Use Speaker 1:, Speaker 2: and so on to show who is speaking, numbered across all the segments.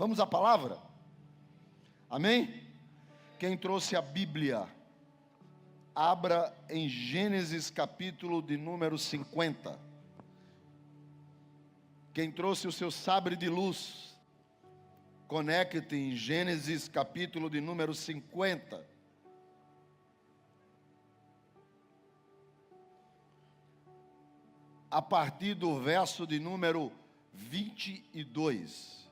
Speaker 1: Vamos à palavra? Amém? Quem trouxe a Bíblia, abra em Gênesis capítulo de número 50. Quem trouxe o seu sabre de luz, conecte em Gênesis capítulo de número 50. A partir do verso de número 22.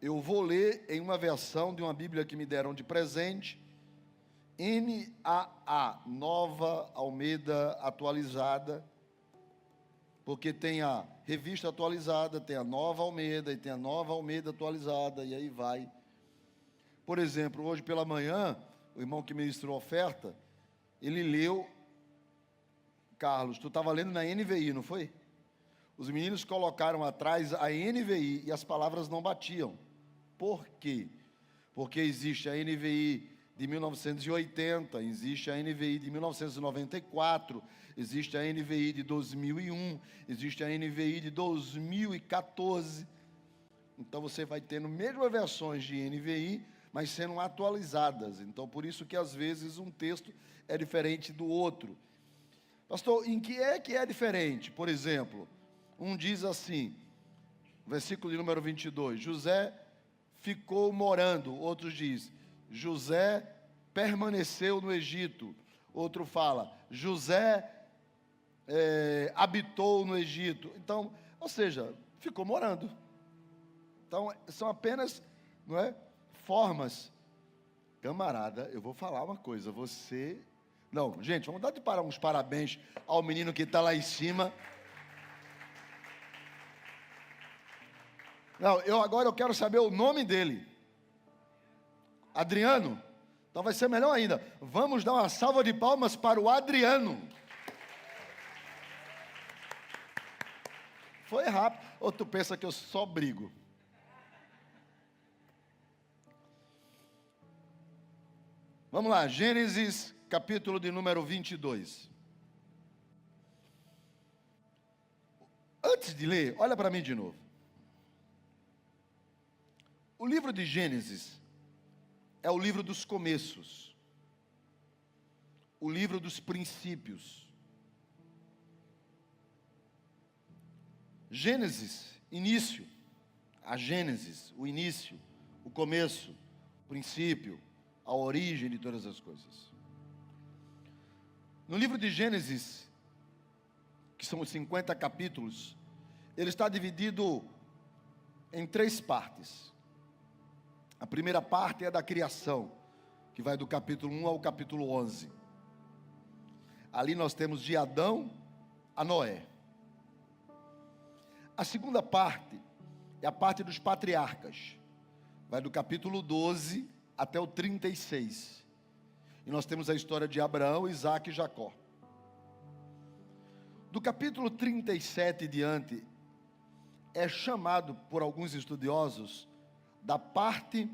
Speaker 1: Eu vou ler em uma versão de uma Bíblia que me deram de presente, NAA, Nova Almeida Atualizada, porque tem a revista atualizada, tem a Nova Almeida, e tem a Nova Almeida Atualizada, e aí vai. Por exemplo, hoje pela manhã, o irmão que ministrou a oferta, ele leu, Carlos, tu estava lendo na NVI, não foi? Os meninos colocaram atrás a NVI e as palavras não batiam. Por quê? Porque existe a NVI de 1980, existe a NVI de 1994, existe a NVI de 2001, existe a NVI de 2014. Então você vai tendo mesmas versões de NVI, mas sendo atualizadas. Então por isso que às vezes um texto é diferente do outro. Pastor, em que é diferente? Por exemplo, um diz assim, versículo de número 22, José ficou morando. Outro diz, José permaneceu no Egito. Outro fala, José habitou no Egito. Então, ou seja, ficou morando. Então, são apenas, não é, formas. Camarada, eu vou falar uma coisa, você... Não, gente, vamos dar uns parabéns ao menino que está lá em cima. Não, agora eu quero saber o nome dele. Adriano? Então vai ser melhor ainda. Vamos dar uma salva de palmas para o Adriano. Foi rápido. Ou tu pensa que eu só brigo? Vamos lá, Gênesis capítulo de número 22. Antes de ler, olha para mim de novo. O livro de Gênesis é o livro dos começos, o livro dos princípios. Gênesis, início, a Gênesis, o início, o começo, o princípio, a origem de todas as coisas. No livro de Gênesis, que são os 50 capítulos, ele está dividido em 3 partes. A primeira parte é da criação, que vai do capítulo 1 ao capítulo 11. Ali nós temos de Adão a Noé. A segunda parte é a parte dos patriarcas. Vai do capítulo 12 até o 36. E nós temos a história de Abraão, Isaque e Jacó. Do capítulo 37 em diante, é chamado por alguns estudiosos da parte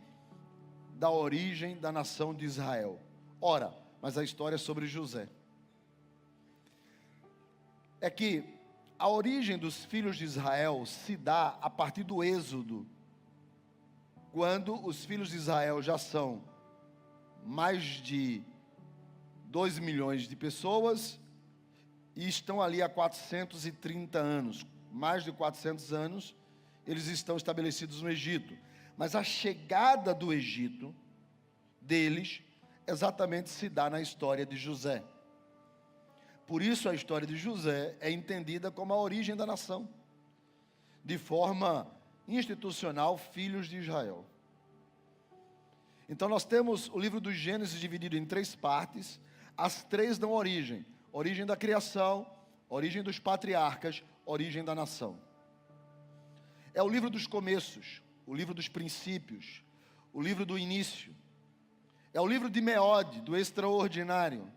Speaker 1: da origem da nação de Israel. Ora, mas a história é sobre José. É que a origem dos filhos de Israel se dá a partir do Êxodo, quando os filhos de Israel já são mais de 2 milhões de pessoas e estão ali há 430 anos, mais de 400 anos, eles estão estabelecidos no Egito. Mas a chegada do Egito, deles, exatamente se dá na história de José. Por isso a história de José é entendida como a origem da nação, de forma institucional, filhos de Israel. Então nós temos o livro do Gênesis dividido em 3 partes, as 3 dão origem. Origem da criação, origem dos patriarcas, origem da nação. É o livro dos começos, o livro dos princípios, o livro do início. É o livro de Meode, do extraordinário,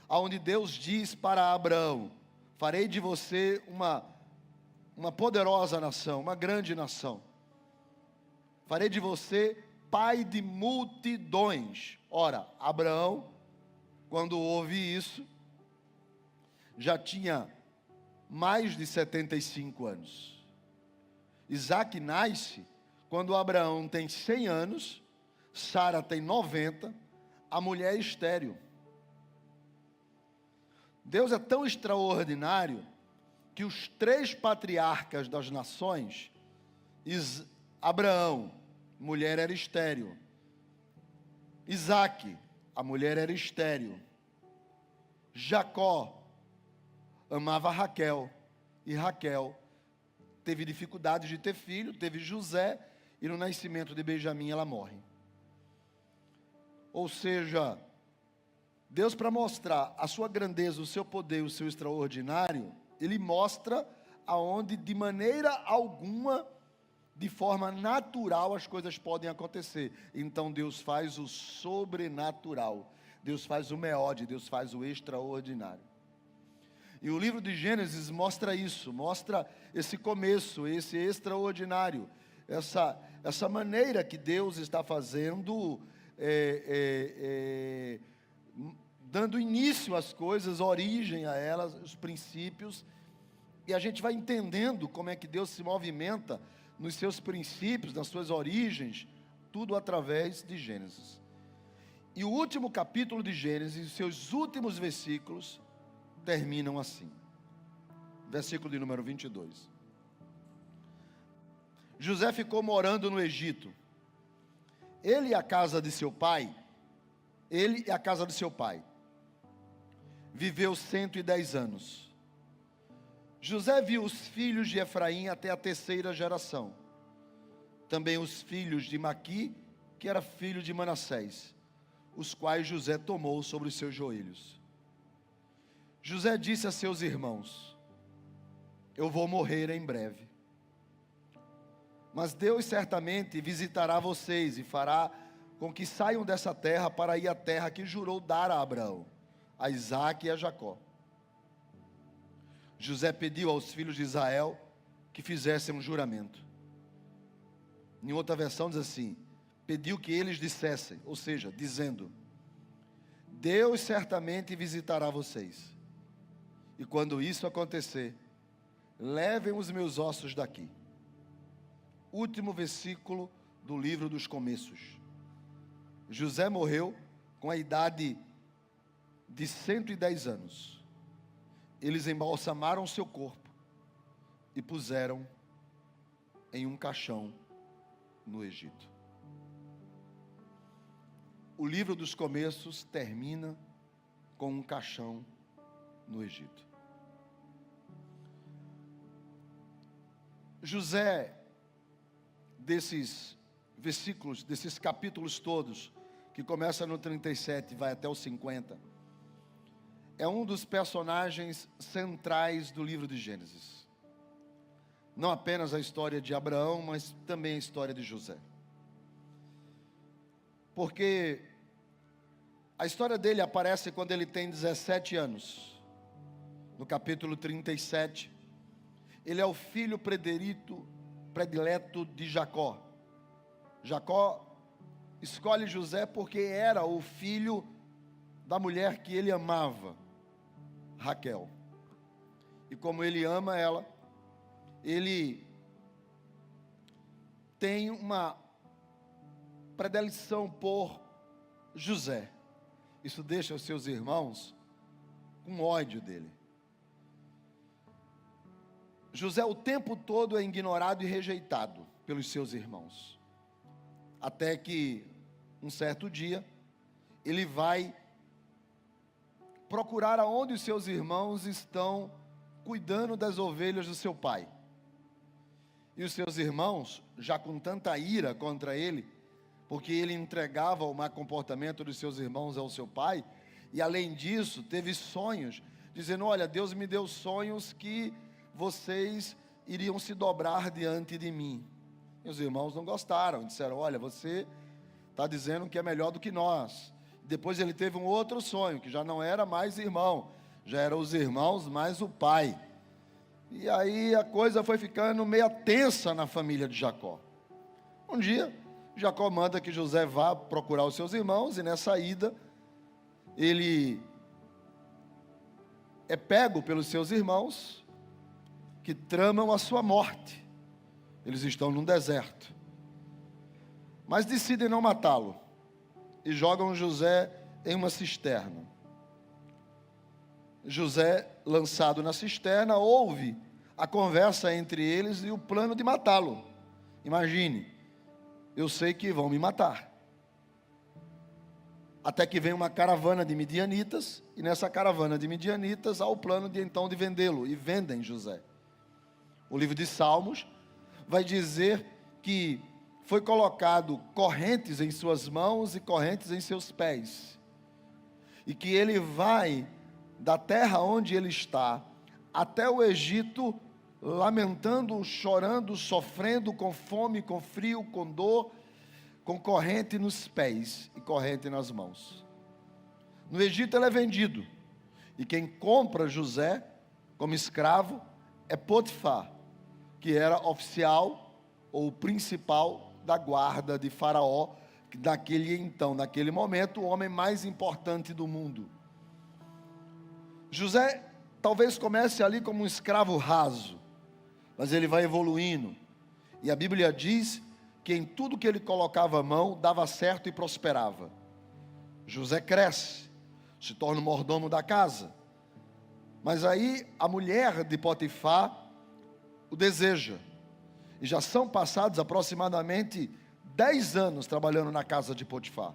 Speaker 1: onde Deus diz para Abraão, farei de você uma poderosa nação, uma grande nação. Farei de você pai de multidões. Ora, Abraão, quando ouve isso, já tinha mais de 75 anos. Isaac nasce quando Abraão tem 100 anos, Sara tem 90, a mulher é estéril. Deus é tão extraordinário que os 3 patriarcas das nações, Abraão, mulher era estéril. Isaac, a mulher era estéril. Jacó amava Raquel, e Raquel teve dificuldade de ter filho, teve José, e no nascimento de Benjamim ela morre. Ou seja, Deus, para mostrar a sua grandeza, o seu poder, o seu extraordinário, Ele mostra aonde de maneira alguma, de forma natural, as coisas podem acontecer. Então Deus faz o sobrenatural, Deus faz o meode, Deus faz o extraordinário. E o livro de Gênesis mostra isso, mostra esse começo, esse extraordinário, essa maneira que Deus está fazendo, dando início às coisas, origem a elas, os princípios, e a gente vai entendendo como é que Deus se movimenta nos seus princípios, nas suas origens, tudo através de Gênesis. E o último capítulo de Gênesis, os seus últimos versículos, terminam assim. Versículo de número 22. José ficou morando no Egito. Ele e a casa de seu pai, viveu 110 anos. José viu os filhos de Efraim até a 3ª geração. Também os filhos de Maqui, que era filho de Manassés, os quais José tomou sobre os seus joelhos. José disse a seus irmãos: eu vou morrer em breve, mas Deus certamente visitará vocês e fará com que saiam dessa terra para ir à terra que jurou dar a Abraão, a Isaque e a Jacó. José pediu aos filhos de Israel que fizessem um juramento. Em outra versão diz assim: pediu que eles dissessem, ou seja, dizendo: Deus certamente visitará vocês, e quando isso acontecer, levem os meus ossos daqui. Último versículo do livro dos Começos. José morreu com a idade de 110 anos. Eles embalsamaram seu corpo e puseram em um caixão no Egito. O livro dos Começos termina com um caixão no Egito. José, desses versículos, desses capítulos todos, que começa no 37 e vai até o 50, é um dos personagens centrais do livro de Gênesis. Não apenas a história de Abraão, mas também a história de José. Porque a história dele aparece quando ele tem 17 anos. No capítulo 37, ele é o filho predileto de Jacó. Jacó escolhe José porque era o filho da mulher que ele amava, Raquel. E como ele ama ela, ele tem uma predileção por José. Isso deixa os seus irmãos com ódio dele. José o tempo todo é ignorado e rejeitado pelos seus irmãos. Até que, um certo dia, ele vai procurar aonde os seus irmãos estão cuidando das ovelhas do seu pai. E os seus irmãos, já com tanta ira contra ele, porque ele entregava o mau comportamento dos seus irmãos ao seu pai, e além disso, teve sonhos, dizendo: olha, Deus me deu sonhos que vocês iriam se dobrar diante de mim. E os irmãos não gostaram, disseram: olha, você está dizendo que é melhor do que nós. Depois ele teve um outro sonho, que já não era mais irmão, já eram os irmãos mais o pai. E aí a coisa foi ficando meio tensa na família de Jacó. Um dia, Jacó manda que José vá procurar os seus irmãos, e nessa ida, ele é pego pelos seus irmãos, que tramam a sua morte. Eles estão num deserto. Mas decidem não matá-lo. E jogam José em uma cisterna. José, lançado na cisterna, ouve a conversa entre eles e o plano de matá-lo. Imagine, eu sei que vão me matar. Até que vem uma caravana de midianitas, e nessa caravana de midianitas há o plano de então de vendê-lo, e vendem José. O livro de Salmos vai dizer que foi colocado correntes em suas mãos e correntes em seus pés, e que ele vai da terra onde ele está até o Egito, lamentando, chorando, sofrendo, com fome, com frio, com dor, com corrente nos pés e corrente nas mãos. No Egito ele é vendido, e quem compra José como escravo é Potifar, que era oficial ou principal da guarda de Faraó, naquele momento, o homem mais importante do mundo. José talvez comece ali como um escravo raso, mas ele vai evoluindo, e a Bíblia diz que em tudo que ele colocava a mão, dava certo e prosperava. José cresce, se torna o mordomo da casa, mas aí a mulher de Potifar o deseja, e já são passados aproximadamente 10 anos trabalhando na casa de Potifar,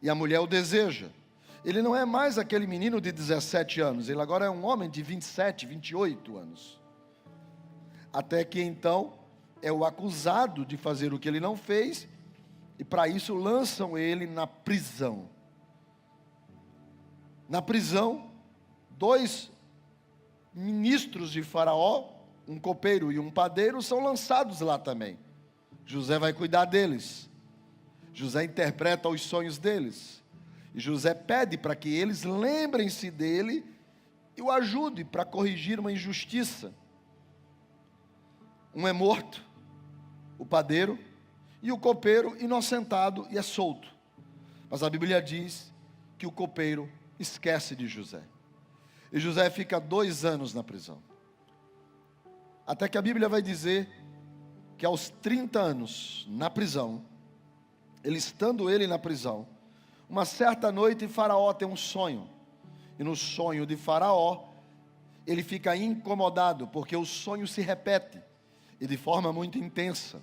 Speaker 1: e a mulher o deseja. Ele não é mais aquele menino de 17 anos, ele agora é um homem de 27, 28 anos. Até que então é o acusado de fazer o que ele não fez, e para isso lançam ele na prisão. Na prisão, 2 ministros de Faraó, um copeiro e um padeiro, são lançados lá também. José vai cuidar deles. José interpreta os sonhos deles. E José pede para que eles lembrem-se dele e o ajude para corrigir uma injustiça. Um é morto, o padeiro, e o copeiro inocentado e é solto. Mas a Bíblia diz que o copeiro esquece de José. E José fica 2 anos na prisão. Até que a Bíblia vai dizer que aos 30 anos na prisão, estando ele na prisão, uma certa noite Faraó tem um sonho. E no sonho de Faraó, ele fica incomodado, porque o sonho se repete, e de forma muito intensa.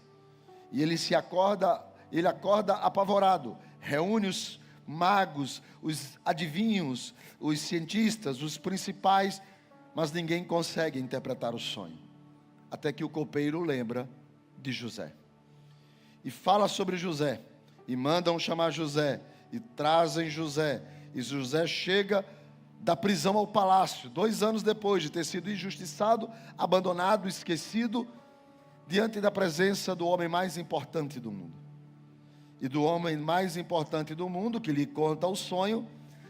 Speaker 1: E ele acorda apavorado, reúne os magos, os adivinhos, os cientistas, os principais, mas ninguém consegue interpretar o sonho. Até que o copeiro lembra de José, e fala sobre José, e mandam chamar José, e trazem José, e José chega da prisão ao palácio, 2 anos depois de ter sido injustiçado, abandonado, esquecido, diante da presença do homem mais importante do mundo. E do homem mais importante do mundo, que lhe conta o sonho,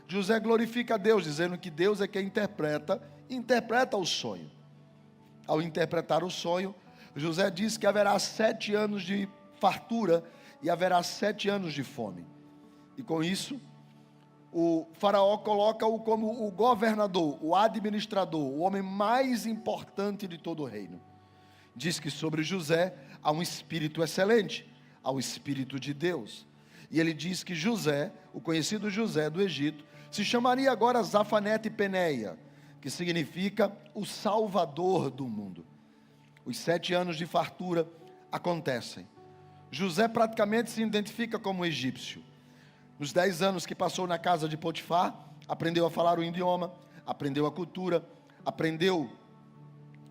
Speaker 1: José glorifica a Deus, dizendo que Deus é quem interpreta o sonho. Ao interpretar o sonho, José diz que haverá 7 anos de fartura e haverá 7 anos de fome. E com isso, o faraó coloca-o como o governador, o administrador, o homem mais importante de todo o reino. Diz que sobre José há um espírito excelente, há o espírito de Deus. E ele diz que José, o conhecido José do Egito, se chamaria agora Zafanete Peneia, que significa o Salvador do mundo. Os 7 anos de fartura acontecem. José praticamente se identifica como egípcio. Nos 10 anos que passou na casa de Potifar, aprendeu a falar o idioma, aprendeu a cultura, aprendeu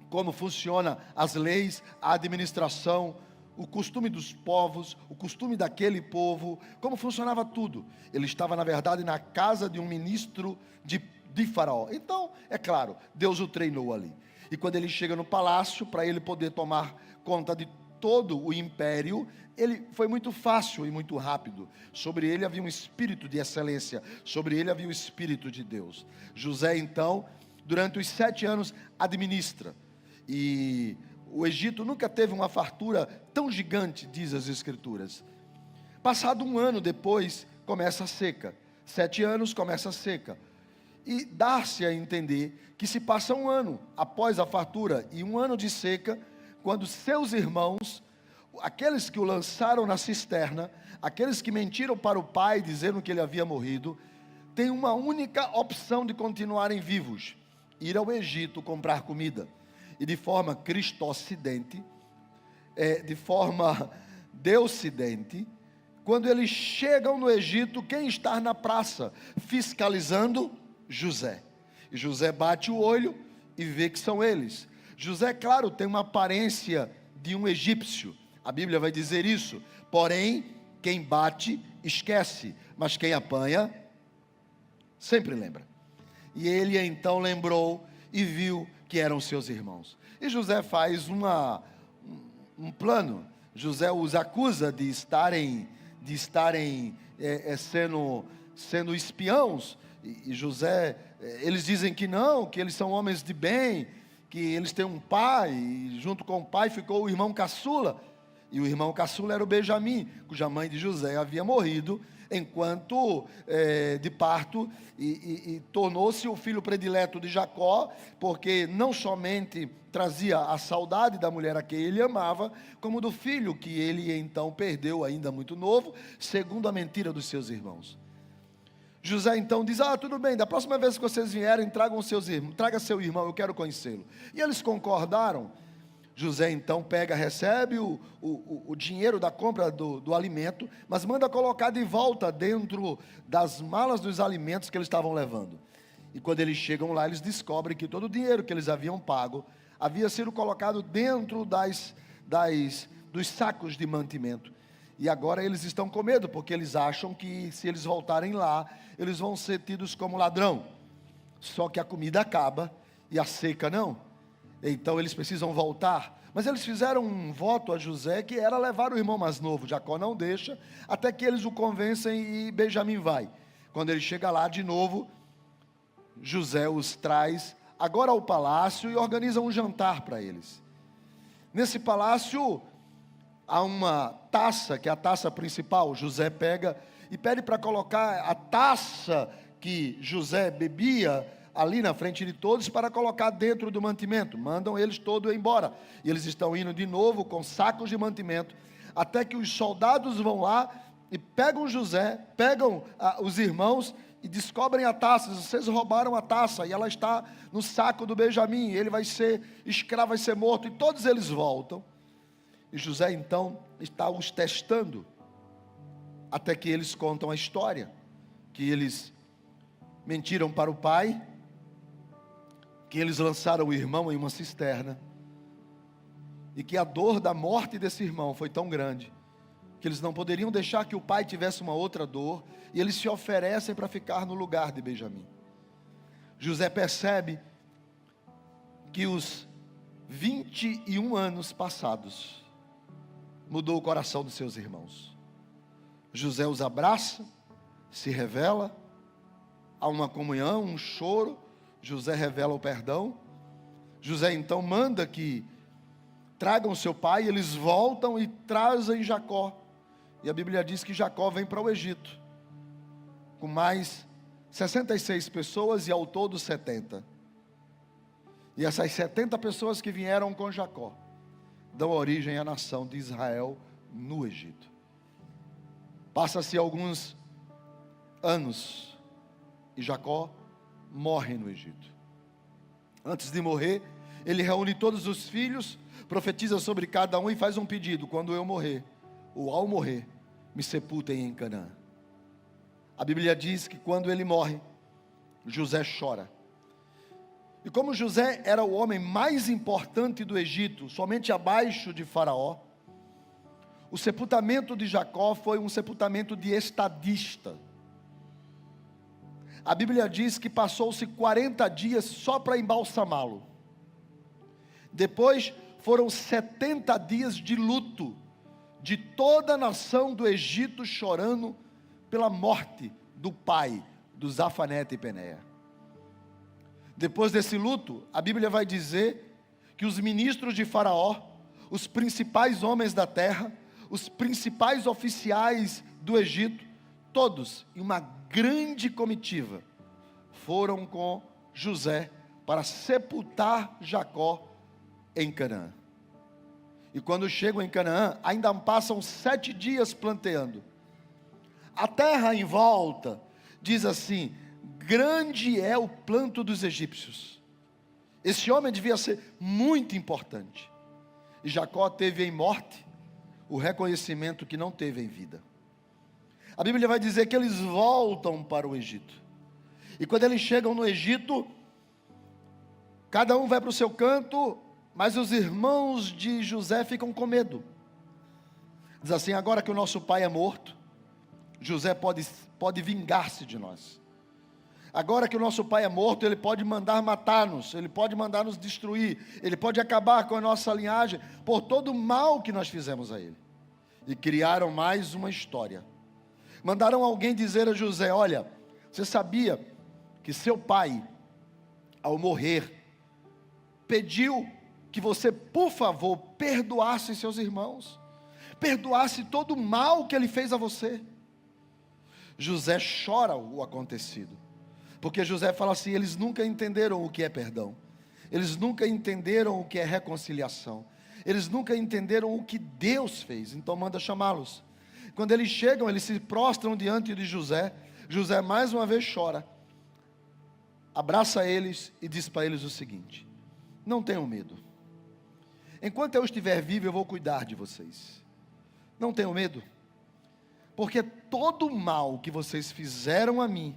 Speaker 1: como funciona as leis, a administração, o costume dos povos, o costume daquele povo, como funcionava tudo. Ele estava, na verdade, na casa de um ministro de Faraó. Então, é claro, Deus o treinou ali. E quando ele chega no palácio, para ele poder tomar conta de todo o império, ele foi muito fácil e muito rápido. Sobre ele havia um espírito de excelência, sobre ele havia o espírito de Deus. José, então, durante os 7 anos, administra. E o Egito nunca teve uma fartura tão gigante, diz as Escrituras. Passado 1 ano depois, começa a seca. 7 anos, começa a seca. E dá-se a entender que se passa 1 ano após a fartura e 1 ano de seca, quando seus irmãos, aqueles que o lançaram na cisterna, aqueles que mentiram para o pai dizendo que ele havia morrido, têm uma única opção de continuarem vivos: ir ao Egito comprar comida. E de forma cristocidente, de forma deucidente, quando eles chegam no Egito, quem está na praça fiscalizando? José. E José bate o olho e vê que são eles. José, claro, tem uma aparência de um egípcio, a Bíblia vai dizer isso. Porém, quem bate, esquece, mas quem apanha, sempre lembra. E ele então lembrou e viu que eram seus irmãos. E José faz um plano. José os acusa de estarem sendo espiãos. E José, eles dizem que não, que eles são homens de bem, que eles têm um pai, e junto com o pai ficou o irmão caçula. E o irmão caçula era o Benjamim, cuja mãe de José havia morrido enquanto de parto, e tornou-se o filho predileto de Jacó, porque não somente trazia a saudade da mulher a quem ele amava, como do filho que ele então perdeu ainda muito novo, segundo a mentira dos seus irmãos. José então diz: tudo bem, da próxima vez que vocês vierem, traga seu irmão, eu quero conhecê-lo. E eles concordaram. José então recebe o dinheiro da compra do alimento, mas manda colocar de volta dentro das malas dos alimentos que eles estavam levando. E quando eles chegam lá, eles descobrem que todo o dinheiro que eles haviam pago havia sido colocado dentro dos sacos de mantimento. E agora eles estão com medo, porque eles acham que se eles voltarem lá, eles vão ser tidos como ladrão. Só que a comida acaba e a seca não. Então eles precisam voltar. Mas eles fizeram um voto a José, que era levar o irmão mais novo. Jacó não deixa, até que eles o convencem e Benjamim vai. Quando ele chega lá de novo, José os traz agora ao palácio e organiza um jantar para eles. Nesse palácio há uma taça, que é a taça principal. José pega e pede para colocar a taça que José bebia ali na frente de todos, para colocar dentro do mantimento. Mandam eles todos embora, e eles estão indo de novo com sacos de mantimento, até que os soldados vão lá e pegam José, pegam os irmãos e descobrem a taça. Vocês roubaram a taça, e ela está no saco do Benjamim, ele vai ser escravo, vai ser morto. E todos eles voltam, e José então está os testando, até que eles contam a história, que eles mentiram para o pai, que eles lançaram o irmão em uma cisterna, e que a dor da morte desse irmão foi tão grande, que eles não poderiam deixar que o pai tivesse uma outra dor, e eles se oferecem para ficar no lugar de Benjamim. José percebe que os 21 anos passados mudou o coração dos seus irmãos. José os abraça, se revela, há uma comunhão, um choro. José revela o perdão. José então manda que tragam seu pai. Eles voltam e trazem Jacó. E a Bíblia diz que Jacó vem para o Egito com mais 66 pessoas, e ao todo 70. E essas 70 pessoas que vieram com Jacó dão origem à nação de Israel no Egito. Passa-se alguns anos e Jacó morre no Egito. Antes de morrer, ele reúne todos os filhos, profetiza sobre cada um e faz um pedido: quando eu morrer, ou ao morrer, me sepultem em Canaã. A Bíblia diz que quando ele morre, José chora. E como José era o homem mais importante do Egito, somente abaixo de Faraó, o sepultamento de Jacó foi um sepultamento de estadista. A Bíblia diz que passou-se 40 dias só para embalsamá-lo. Depois foram 70 dias de luto, de toda a nação do Egito chorando pela morte do pai, do Zafanete e Penéia. Depois desse luto, a Bíblia vai dizer que os ministros de Faraó, os principais homens da terra, os principais oficiais do Egito, todos em uma grande comitiva, foram com José para sepultar Jacó em Canaã. E quando chegam em Canaã, ainda passam 7 dias planteando. A terra em volta, diz assim, grande é o planto dos egípcios. Esse homem devia ser muito importante. E Jacó teve em morte o reconhecimento que não teve em vida. A Bíblia vai dizer que eles voltam para o Egito. E quando eles chegam no Egito, cada um vai para o seu canto, mas os irmãos de José ficam com medo. Diz assim, agora que o nosso pai é morto, José pode vingar-se de nós. Agora que o nosso pai é morto, ele pode mandar matar-nos, ele pode mandar nos destruir, ele pode acabar com a nossa linhagem, por todo o mal que nós fizemos a ele. E criaram mais uma história. Mandaram alguém dizer a José, olha, você sabia que seu pai, ao morrer, pediu que você, por favor, perdoasse seus irmãos, perdoasse todo o mal que ele fez a você. José chora o acontecido, porque José fala assim, eles nunca entenderam o que é perdão, eles nunca entenderam o que é reconciliação, eles nunca entenderam o que Deus fez, então manda chamá-los. Quando eles chegam, eles se prostram diante de José, José mais uma vez chora, abraça eles e diz para eles o seguinte, não tenham medo, enquanto eu estiver vivo eu vou cuidar de vocês, não tenham medo, porque todo o mal que vocês fizeram a mim,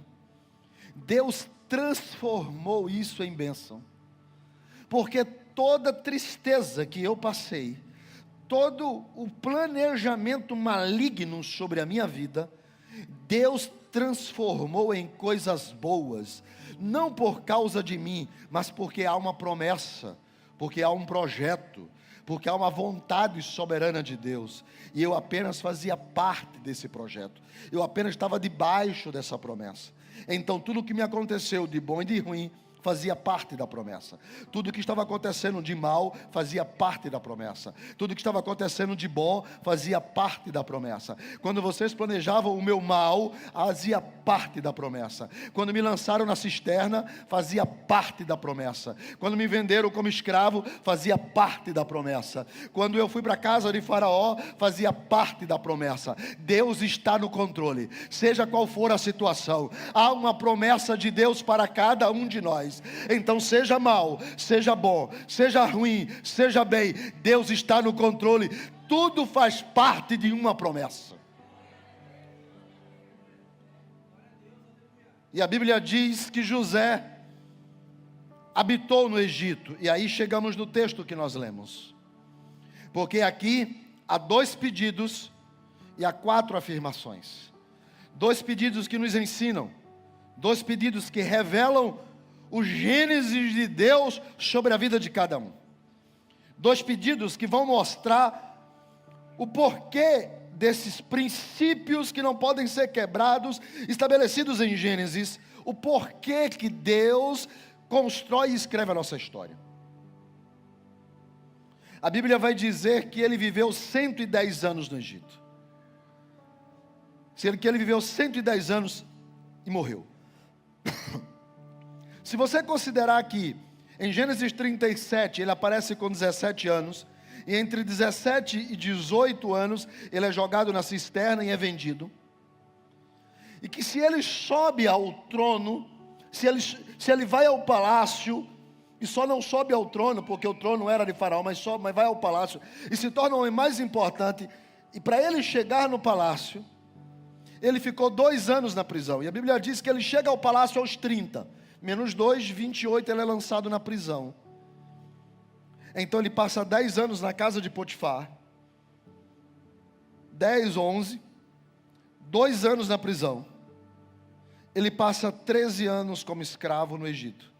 Speaker 1: Deus transformou isso em bênção, porque toda tristeza que eu passei, todo o planejamento maligno sobre a minha vida, Deus transformou em coisas boas, não por causa de mim, mas porque há uma promessa, porque há um projeto, porque há uma vontade soberana de Deus, e eu apenas fazia parte desse projeto, eu apenas estava debaixo dessa promessa. Então tudo o que me aconteceu de bom e de ruim, fazia parte da promessa. Tudo que estava acontecendo de mal, fazia parte da promessa. Tudo que estava acontecendo de bom, fazia parte da promessa. Quando vocês planejavam o meu mal, fazia parte da promessa. Quando me lançaram na cisterna, fazia parte da promessa. Quando me venderam como escravo, fazia parte da promessa. Quando eu fui para a casa de Faraó, fazia parte da promessa. Deus está no controle, seja qual for a situação. Há uma promessa de Deus para cada um de nós. Então seja mal, seja bom, seja ruim, seja bem, Deus está no controle. Tudo faz parte de uma promessa. E a Bíblia diz que José habitou no Egito. E aí chegamos no texto que nós lemos, porque aqui há 2 pedidos e há 4 afirmações. 2 pedidos que nos ensinam, 2 pedidos que revelam o gênesis de Deus sobre a vida de cada um. 2 pedidos que vão mostrar o porquê desses princípios que não podem ser quebrados, estabelecidos em Gênesis, o porquê que Deus constrói e escreve a nossa história. A Bíblia vai dizer que ele viveu 110 anos no Egito. Que ele viveu 110 anos e morreu. Se você considerar que em Gênesis 37 ele aparece com 17 anos, e entre 17 e 18 anos ele é jogado na cisterna e é vendido, e que se ele sobe ao trono, se ele vai ao palácio, e só não sobe ao trono, porque o trono era de Faraó, mas vai ao palácio, e se torna o homem mais importante, e para ele chegar no palácio, ele ficou 2 anos na prisão, e a Bíblia diz que ele chega ao palácio aos 30, menos 2, 28, ele é lançado na prisão. Então ele passa 10 anos na casa de Potifar, 10, 11, 2 anos na prisão. Ele passa 13 anos como escravo no Egito.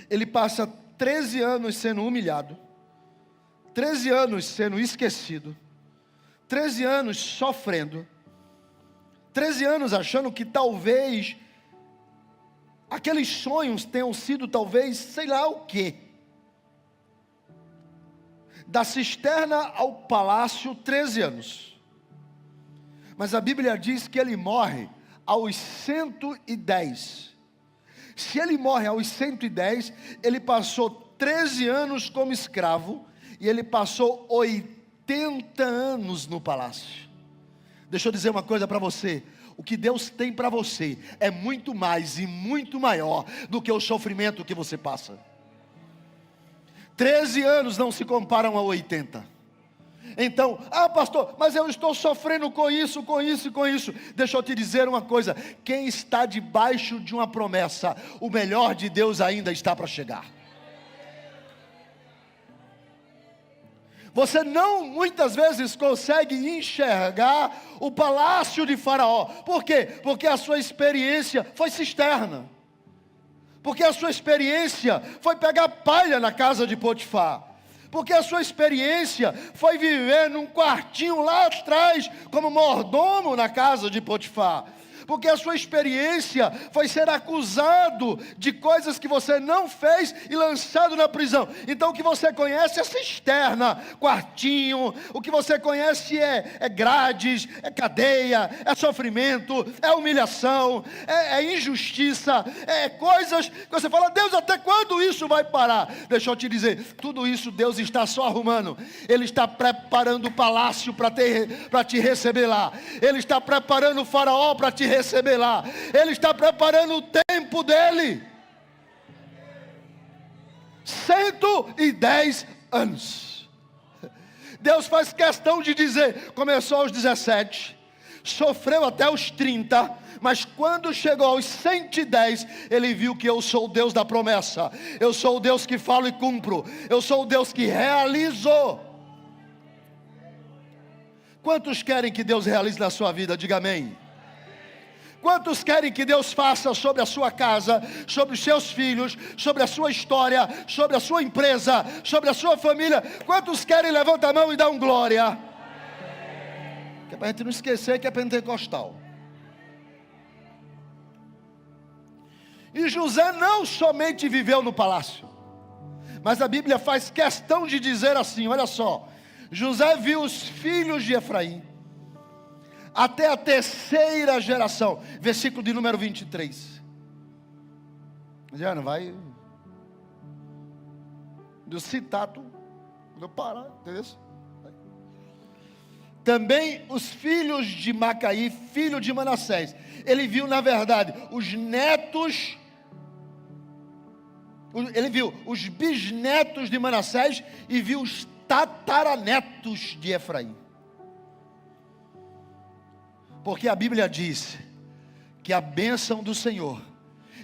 Speaker 1: Ele passa 13 anos sendo humilhado, 13 anos sendo esquecido, 13 anos sofrendo, 13 anos achando que talvez aqueles sonhos tenham sido talvez, sei lá o quê. Da cisterna ao palácio, 13 anos. Mas a Bíblia diz que ele morre aos 110. Se ele morre aos 110, ele passou 13 anos como escravo, E ele passou 80 anos no palácio. Deixa eu dizer uma coisa para você. O que Deus tem para você é muito mais e muito maior do que o sofrimento que você passa. 13 anos não se comparam a 80. Então, pastor, mas eu estou sofrendo com isso, com isso e com isso. Deixa eu te dizer uma coisa. Quem está debaixo de uma promessa, o melhor de Deus ainda está para chegar. Você não muitas vezes consegue enxergar o palácio de Faraó. Por quê? Porque a sua experiência foi cisterna. Porque a sua experiência foi pegar palha na casa de Potifar. Porque a sua experiência foi viver num quartinho lá atrás, como mordomo na casa de Potifar. Porque a sua experiência foi ser acusado de coisas que você não fez e lançado na prisão. Então o que você conhece é cisterna, quartinho. O que você conhece é grades, é cadeia, é sofrimento, é humilhação, é injustiça, é coisas que você fala: Deus, até quando isso vai parar? Deixa eu te dizer, tudo isso Deus está só arrumando. Ele está preparando o palácio para te receber lá. Ele está preparando o Faraó para te receber lá. Ele está preparando o tempo dele. 110 anos. Deus faz questão de dizer: começou aos 17, sofreu até os 30, mas quando chegou aos 110, ele viu que eu sou o Deus da promessa. Eu sou o Deus que falo e cumpro. Eu sou o Deus que realizou. Quantos querem que Deus realize na sua vida? Diga amém. Quantos querem que Deus faça sobre a sua casa, sobre os seus filhos, sobre a sua história, sobre a sua empresa, sobre a sua família? Quantos querem? Levanta a mão e dá um glória. Que é para a gente não esquecer que é pentecostal. E José não somente viveu no palácio, mas a Bíblia faz questão de dizer assim, olha só: José viu os filhos de Efraim até a terceira geração. Versículo de número 23. Já não vai do citato, não parar, entendeu? Também os filhos de Macaí, filho de Manassés. Ele viu, na verdade, os netos. Ele viu os bisnetos de Manassés e viu os tataranetos de Efraim. Porque a Bíblia diz que a bênção do Senhor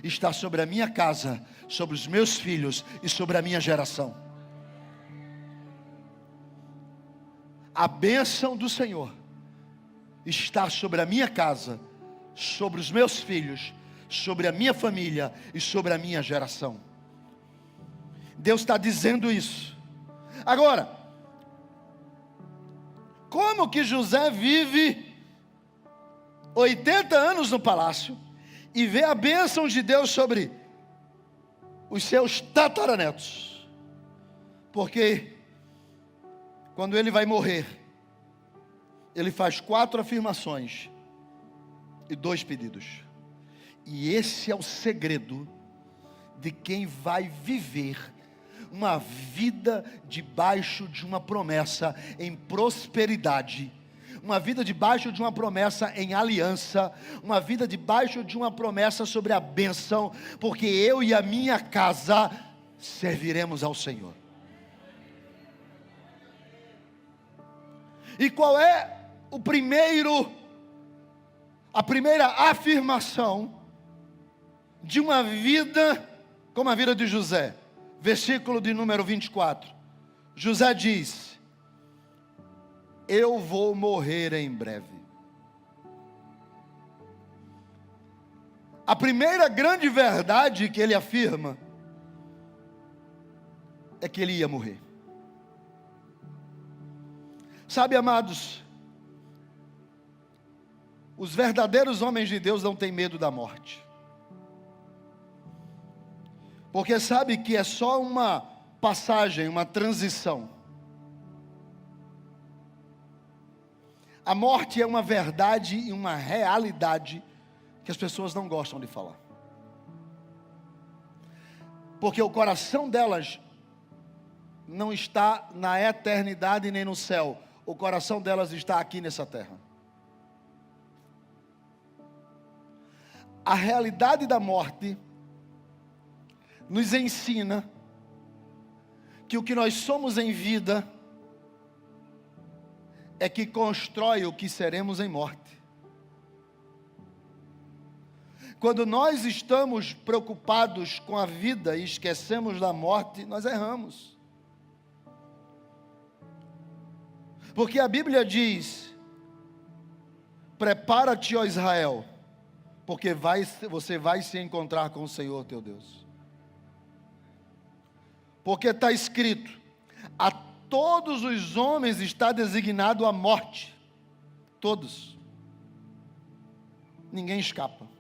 Speaker 1: está sobre a minha casa, sobre os meus filhos e sobre a minha geração. A bênção do Senhor está sobre a minha casa, sobre os meus filhos, sobre a minha família e sobre a minha geração. Deus está dizendo isso. Agora, como que José vive 80 anos no palácio e vê a bênção de Deus sobre os seus tataranetos? Porque quando ele vai morrer, ele faz 4 afirmações e 2 pedidos. E esse é o segredo de quem vai viver uma vida debaixo de uma promessa em prosperidade, uma vida debaixo de uma promessa em aliança, uma vida debaixo de uma promessa sobre a bênção, porque eu e a minha casa serviremos ao Senhor. E qual é a primeira afirmação de uma vida como a vida de José? Versículo de número 24. José diz: eu vou morrer em breve. A primeira grande verdade que ele afirma é que ele ia morrer. Sabe, amados, os verdadeiros homens de Deus não têm medo da morte. Porque sabe que é só uma passagem, uma transição. A morte é uma verdade e uma realidade que as pessoas não gostam de falar. Porque o coração delas não está na eternidade nem no céu. O coração delas está aqui nessa terra. A realidade da morte nos ensina que o que nós somos em vida é que constrói o que seremos em morte. Quando nós estamos preocupados com a vida e esquecemos da morte, nós erramos. Porque a Bíblia diz: prepara-te, ó Israel, porque você vai se encontrar com o Senhor teu Deus. Porque está escrito: a todos os homens está designado a morte. Todos. Ninguém escapa.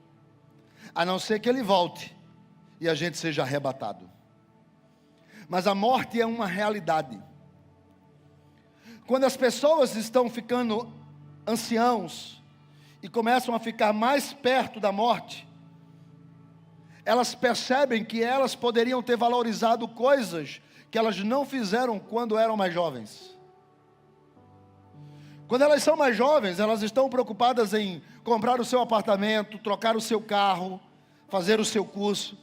Speaker 1: A não ser que ele volte e a gente seja arrebatado. Mas a morte é uma realidade. Quando as pessoas estão ficando anciãos e começam a ficar mais perto da morte, elas percebem que elas poderiam ter valorizado coisas que elas não fizeram quando eram mais jovens. Quando elas são mais jovens, elas estão preocupadas em comprar o seu apartamento, trocar o seu carro, fazer o seu curso.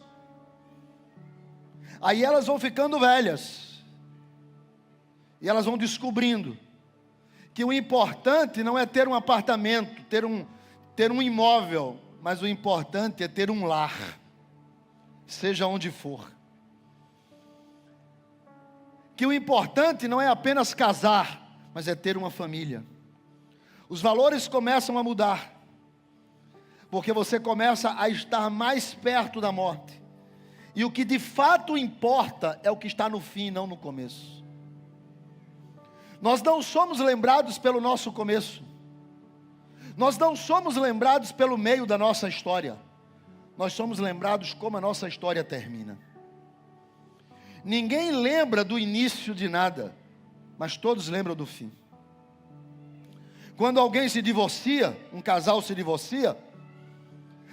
Speaker 1: Aí elas vão ficando velhas. E elas vão descobrindo que o importante não é ter um apartamento, ter um imóvel, mas o importante é ter um lar, seja onde for. Que o importante não é apenas casar, mas é ter uma família. Os valores começam a mudar, porque você começa a estar mais perto da morte. E o que de fato importa é o que está no fim, não no começo. Nós não somos lembrados pelo nosso começo. Nós não somos lembrados pelo meio da nossa história. Nós somos lembrados como a nossa história termina. Ninguém lembra do início de nada, mas todos lembram do fim. Quando alguém se divorcia, um casal se divorcia,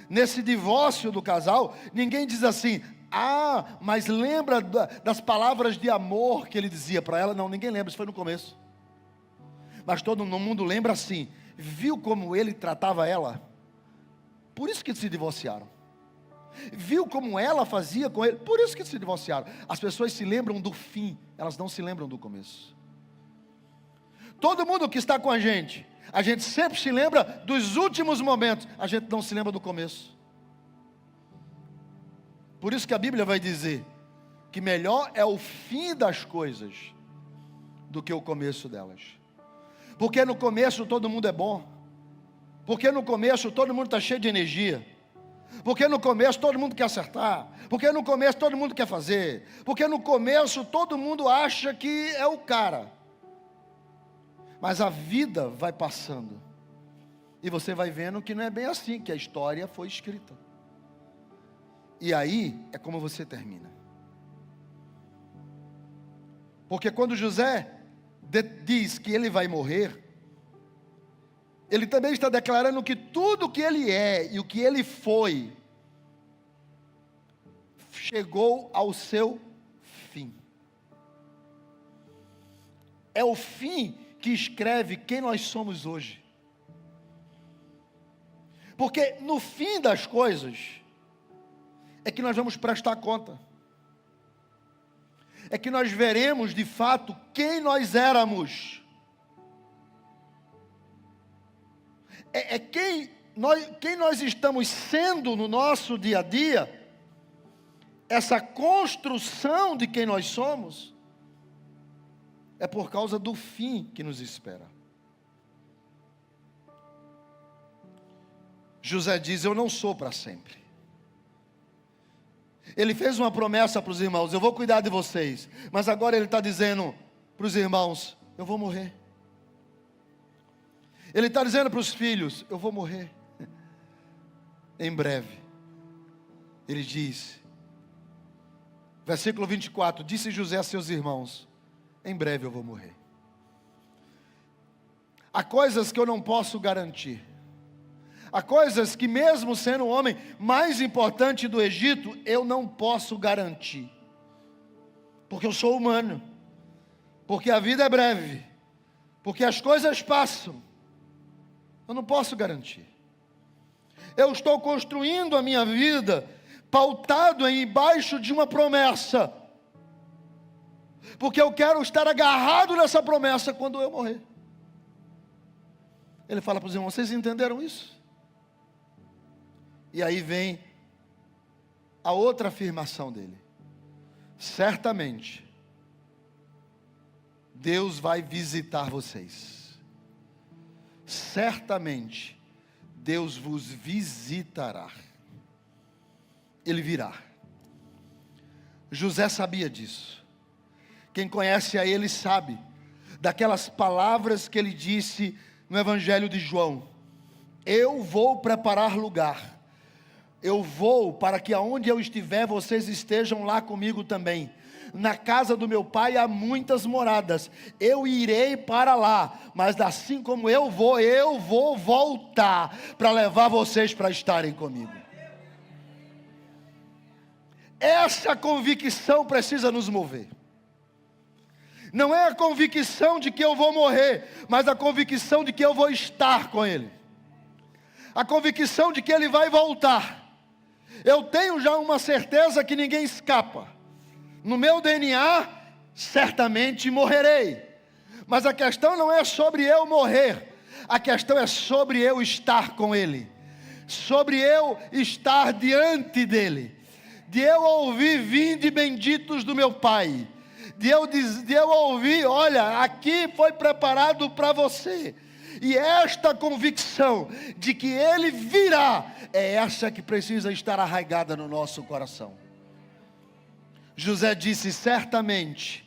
Speaker 1: nesse divórcio do casal, ninguém diz assim: ah, mas lembra das palavras de amor que ele dizia para ela? Não, ninguém lembra, isso foi no começo. Mas todo mundo lembra assim: viu como ele tratava ela? Por isso que se divorciaram. Viu como ela fazia com ele? Por isso que se divorciaram. As pessoas se lembram do fim, elas não se lembram do começo. Todo mundo que está com a gente sempre se lembra dos últimos momentos, a gente não se lembra do começo. Por isso que a Bíblia vai dizer que melhor é o fim das coisas do que o começo delas. Porque no começo todo mundo é bom. Porque no começo todo mundo está cheio de energia. Porque no começo todo mundo quer acertar. Porque no começo todo mundo quer fazer. Porque no começo todo mundo acha que é o cara. Mas a vida vai passando. E você vai vendo que não é bem assim que a história foi escrita. E aí é como você termina. Porque quando José diz que ele vai morrer, ele também está declarando que tudo o que ele é e o que ele foi chegou ao seu fim. É o fim que escreve quem nós somos hoje. Porque no fim das coisas é que nós vamos prestar conta. É que nós veremos de fato quem nós éramos. Quem nós estamos sendo no nosso dia a dia. Essa construção de quem nós somos é por causa do fim que nos espera. José diz: eu não sou para sempre. Ele fez uma promessa para os irmãos: eu vou cuidar de vocês. Mas agora ele está dizendo para os irmãos: eu vou morrer. Ele está dizendo para os filhos: eu vou morrer. Em breve. Ele diz, versículo 24: disse José a seus irmãos: em breve eu vou morrer. Há coisas que eu não posso garantir. Há coisas que, mesmo sendo o homem mais importante do Egito, eu não posso garantir. Porque eu sou humano. porque a vida é breve, porque as coisas passam. Eu não posso garantir. Eu estou construindo a minha vida pautado embaixo de uma promessa, porque eu quero estar agarrado nessa promessa quando eu morrer. Ele fala para os irmãos: vocês entenderam isso? E aí vem a outra afirmação dele: certamente Deus vai visitar vocês. Certamente Deus vos visitará. Ele virá. José sabia disso. Quem conhece a ele sabe daquelas palavras que ele disse no Evangelho de João: eu vou preparar lugar. Eu vou para que aonde eu estiver, vocês estejam lá comigo também. Na casa do meu pai há muitas moradas. Eu irei para lá, mas assim como eu vou voltar para levar vocês para estarem comigo. Essa convicção precisa nos mover. Não é a convicção de que eu vou morrer, mas a convicção de que eu vou estar com Ele. A convicção de que Ele vai voltar. Eu tenho já uma certeza que ninguém escapa. No meu DNA, certamente morrerei. Mas a questão não é sobre eu morrer. A questão é sobre eu estar com Ele. Sobre eu estar diante dEle. De eu ouvir: vinde benditos do meu Pai. De eu ouvir: olha, aqui foi preparado para você. E esta convicção de que Ele virá, é essa que precisa estar arraigada no nosso coração. José disse: certamente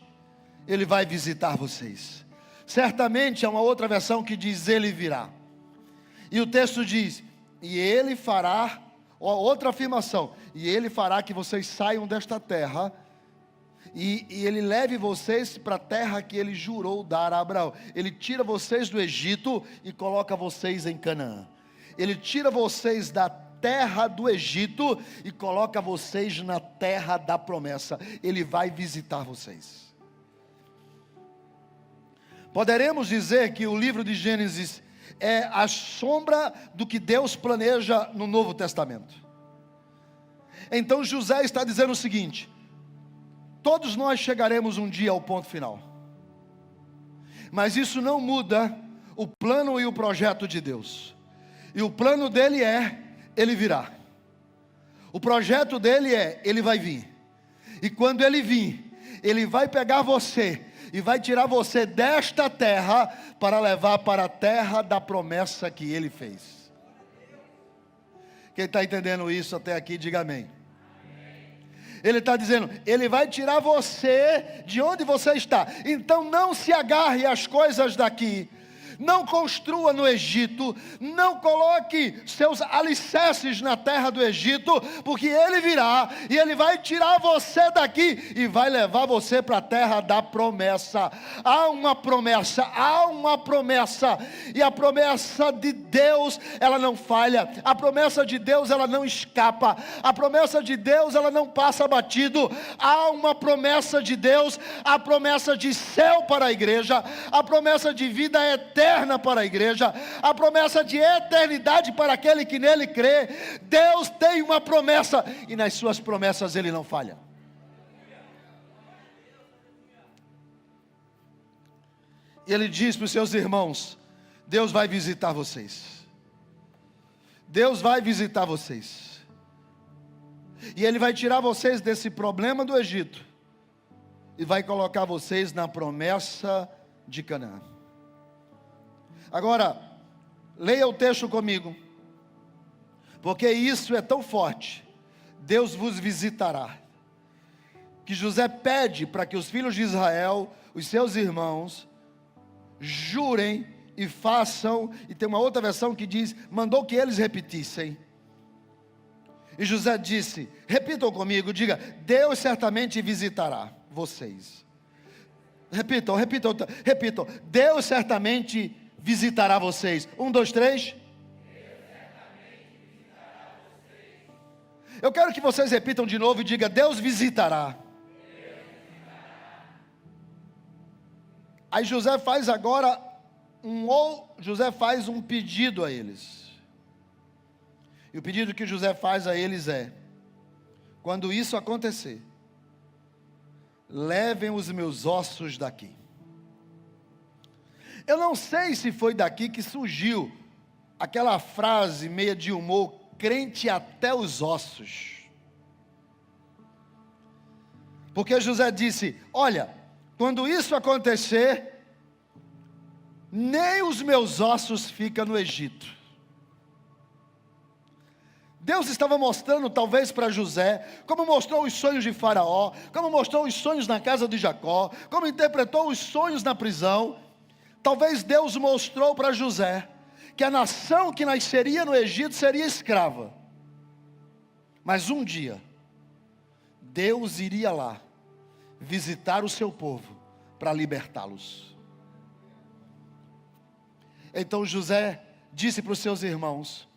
Speaker 1: Ele vai visitar vocês. Certamente é uma outra versão que diz: Ele virá. E o texto diz: e Ele fará, outra afirmação, e Ele fará que vocês saiam desta terra, e Ele leve vocês para a terra que Ele jurou dar a Abraão. Ele tira vocês do Egito e coloca vocês em Canaã. Ele tira vocês da terra do Egito e coloca vocês na terra da promessa. Ele vai visitar vocês. Poderemos dizer que o livro de Gênesis é a sombra do que Deus planeja no Novo Testamento. Então José está dizendo o seguinte: todos nós chegaremos um dia ao ponto final, mas isso não muda o plano e o projeto de Deus. E o plano dele é: Ele virá. O projeto dele é: Ele vai vir. E quando Ele vir, Ele vai pegar você e vai tirar você desta terra para levar para a terra da promessa que Ele fez. Quem está entendendo isso até aqui, diga amém. Ele está dizendo: Ele vai tirar você de onde você está. Então não se agarre às coisas daqui. Não construa no Egito, não coloque seus alicerces na terra do Egito, porque Ele virá e Ele vai tirar você daqui e vai levar você para a terra da promessa. Há uma promessa, e a promessa de Deus, ela não falha. A promessa de Deus, ela não escapa. A promessa de Deus, ela não passa batido. Há uma promessa de Deus, a promessa de céu para a igreja, a promessa de vida eterna para a igreja, a promessa de eternidade para aquele que nele crê. Deus tem uma promessa, e nas suas promessas Ele não falha. E Ele diz para os seus irmãos: Deus vai visitar vocês. Deus vai visitar vocês. E Ele vai tirar vocês desse problema do Egito e vai colocar vocês na promessa de Canaã. Agora, leia o texto comigo, porque isso é tão forte. Deus vos visitará, que José pede para que os filhos de Israel, os seus irmãos, jurem e façam. E tem uma outra versão que diz: mandou que eles repetissem. E José disse: repitam comigo, diga: Deus certamente visitará vocês. Repitam. Deus certamente visitará vocês. 1, 2, 3. Eu quero que vocês repitam de novo e diga: Deus visitará. Aí José faz agora José faz um pedido a eles. E o pedido que José faz a eles é: quando isso acontecer, levem os meus ossos daqui. Eu não sei se foi daqui que surgiu aquela frase meia de humor, crente até os ossos. Porque José disse: olha, quando isso acontecer, nem os meus ossos ficam no Egito. Deus estava mostrando talvez para José, como mostrou os sonhos de Faraó, como mostrou os sonhos na casa de Jacó, como interpretou os sonhos na prisão. Talvez Deus mostrou para José que a nação que nasceria no Egito seria escrava. Mas um dia, Deus iria lá visitar o seu povo para libertá-los. Então José disse para os seus irmãos: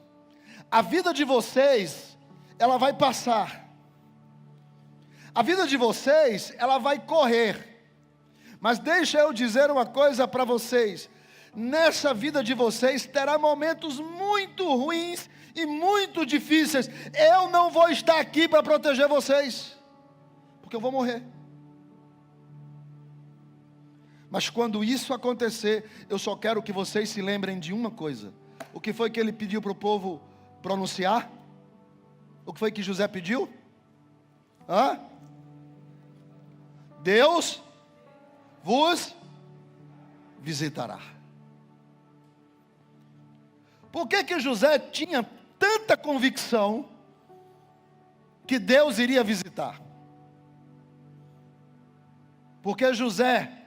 Speaker 1: a vida de vocês, ela vai passar. A vida de vocês, ela vai correr. Mas deixa eu dizer uma coisa para vocês: nessa vida de vocês terá momentos muito ruins e muito difíceis. Eu não vou estar aqui para proteger vocês, porque eu vou morrer. Mas quando isso acontecer, eu só quero que vocês se lembrem de uma coisa. O que foi que ele pediu para o povo pronunciar? O que foi que José pediu? Deus vos visitará. Por que José tinha tanta convicção que Deus iria visitar? Porque José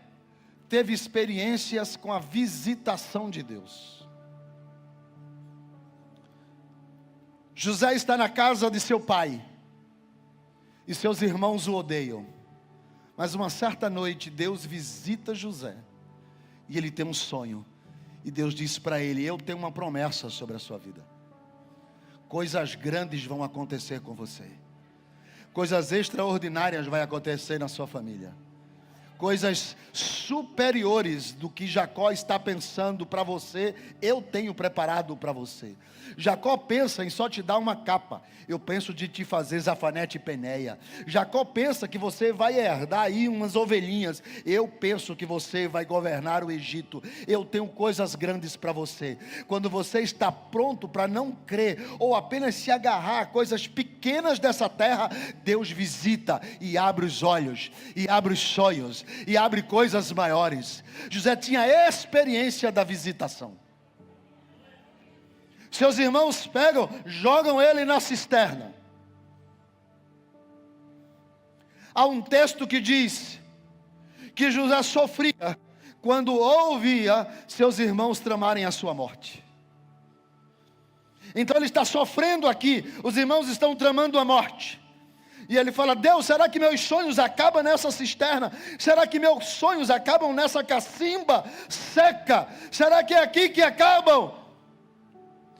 Speaker 1: teve experiências com a visitação de Deus. José está na casa de seu pai, e seus irmãos o odeiam. Mas uma certa noite, Deus visita José, e ele tem um sonho, e Deus diz para ele: eu tenho uma promessa sobre a sua vida. Coisas grandes vão acontecer com você. Coisas extraordinárias vão acontecer na sua família. Coisas superiores do que Jacó está pensando para você, eu tenho preparado para você. Jacó pensa em só te dar uma capa, eu penso de te fazer Zafanete e Peneia. Jacó pensa que você vai herdar aí umas ovelhinhas, eu penso que você vai governar o Egito. Eu tenho coisas grandes para você. Quando você está pronto para não crer, ou apenas se agarrar a coisas pequenas dessa terra, Deus visita e abre os olhos, e abre os sonhos, e abre coisas maiores. José tinha experiência da visitação. Seus irmãos pegam, jogam ele na cisterna. Há um texto que diz que José sofria quando ouvia seus irmãos tramarem a sua morte. Então ele está sofrendo aqui, os irmãos estão tramando a morte. E ele fala: Deus, será que meus sonhos acabam nessa cisterna? Será que meus sonhos acabam nessa cacimba seca? Será que é aqui que acabam?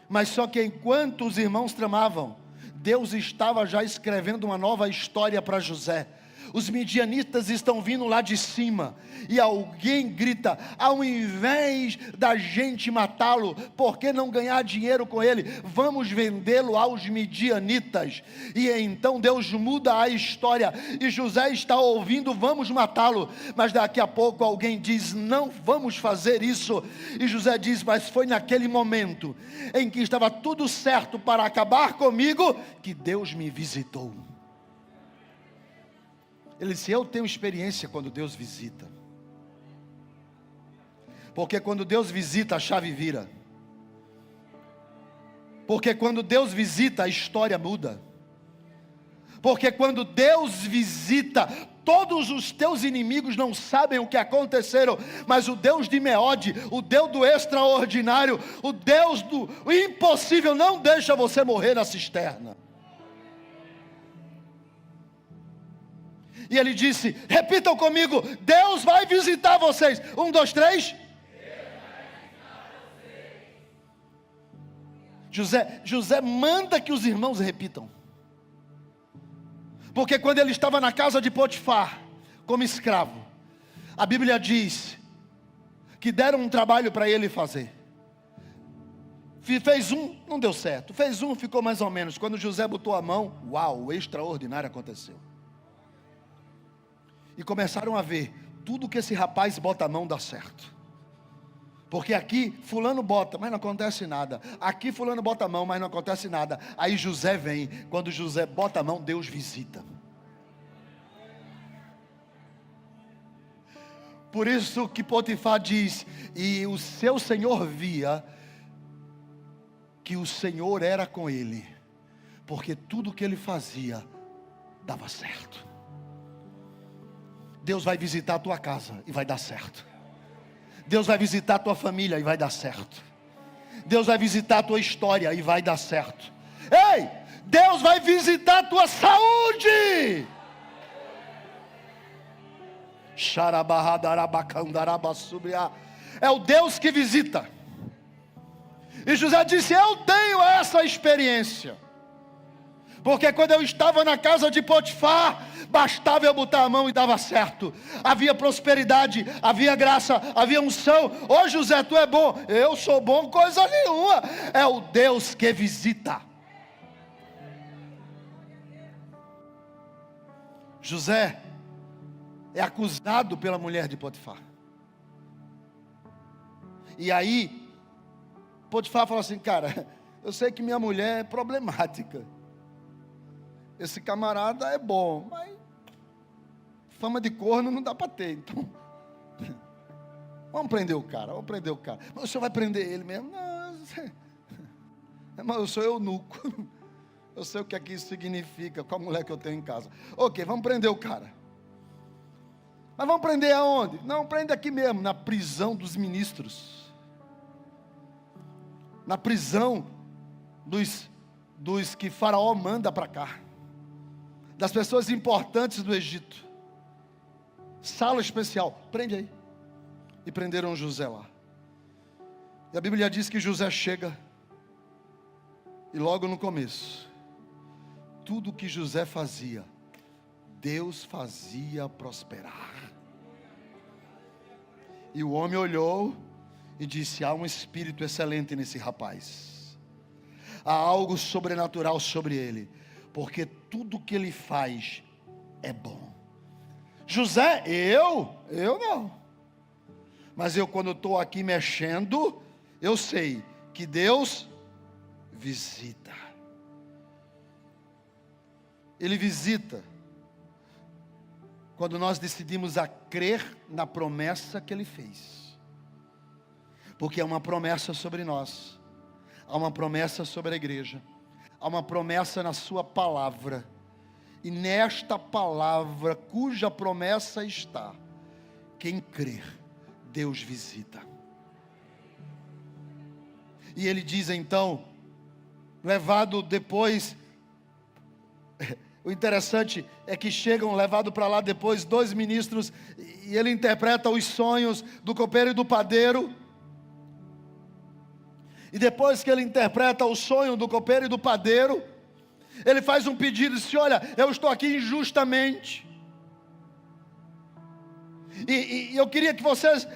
Speaker 1: Mas só que enquanto os irmãos tramavam, Deus estava já escrevendo uma nova história para José. Os midianitas estão vindo lá de cima, e alguém grita: ao invés da gente matá-lo, por que não ganhar dinheiro com ele? Vamos vendê-lo aos midianitas. E então Deus muda a história, e José está ouvindo: vamos matá-lo. Mas daqui a pouco alguém diz: não vamos fazer isso. E José diz: mas foi naquele momento em que estava tudo certo para acabar comigo, que Deus me visitou. Ele disse: eu tenho experiência quando Deus visita. Porque quando Deus visita, a chave vira. Porque quando Deus visita, a história muda. Porque quando Deus visita, todos os teus inimigos não sabem o que aconteceram, mas o Deus de Meode, o Deus do extraordinário, o Deus do impossível, não deixa você morrer na cisterna. E ele disse: repitam comigo: Deus vai visitar vocês. 1, 2, 3. José manda que os irmãos repitam. Porque quando ele estava na casa de Potifar, como escravo, a Bíblia diz que deram um trabalho para ele fazer. Fez um, não deu certo. Fez um, ficou mais ou menos. Quando José botou a mão, uau, o extraordinário aconteceu. E começaram a ver, tudo que esse rapaz bota a mão dá certo. Porque aqui fulano bota, mas não acontece nada. Aqui fulano bota a mão, mas não acontece nada. Aí José vem, quando José bota a mão, Deus visita. Por isso que Potifar diz, e o seu senhor via que o Senhor era com ele, porque tudo que ele fazia dava certo. Deus vai visitar a tua casa e vai dar certo. Deus vai visitar a tua família e vai dar certo. Deus vai visitar a tua história e vai dar certo. Ei, Deus vai visitar a tua saúde. É o Deus que visita. E José disse, eu tenho essa experiência. Porque quando eu estava na casa de Potifar, bastava eu botar a mão e dava certo. Havia prosperidade, havia graça, havia unção. Ô José, tu é bom. Eu sou bom coisa nenhuma. É o Deus que visita. José é acusado pela mulher de Potifar. E aí Potifar fala assim, cara, eu sei que minha mulher é problemática. Esse camarada é bom, mas fama de corno não dá para ter, então vamos prender o cara, Mas o senhor vai prender ele mesmo? Não, mas eu sou eunuco, eu sei o que aqui isso significa, com a mulher que eu tenho em casa. Ok, vamos prender o cara. Mas vamos prender aonde? Não, prende aqui mesmo, na prisão dos ministros. Na prisão dos que Faraó manda para cá. Das pessoas importantes do Egito. Sala especial, prende aí. E prenderam José lá. E a Bíblia diz que José chega. E logo no começo, tudo que José fazia, Deus fazia prosperar. E o homem olhou e disse, há um espírito excelente nesse rapaz. Há algo sobrenatural sobre ele. Porque tudo que ele faz é bom. José, eu não. Mas eu quando estou aqui mexendo, eu sei que Deus visita. Ele visita. Quando nós decidimos a crer na promessa que Ele fez. Porque há uma promessa sobre nós. Há uma promessa sobre a igreja. Há uma promessa na sua palavra. E nesta palavra, cuja promessa está, quem crer, Deus visita. E ele diz então, levado depois, o interessante é que chegam, levado para lá depois, 2 ministros, e ele interpreta os sonhos do copeiro e do padeiro. E depois que ele interpreta o sonho do copeiro e do padeiro, ele faz um pedido e diz, olha, eu estou aqui injustamente. E eu queria que vocês,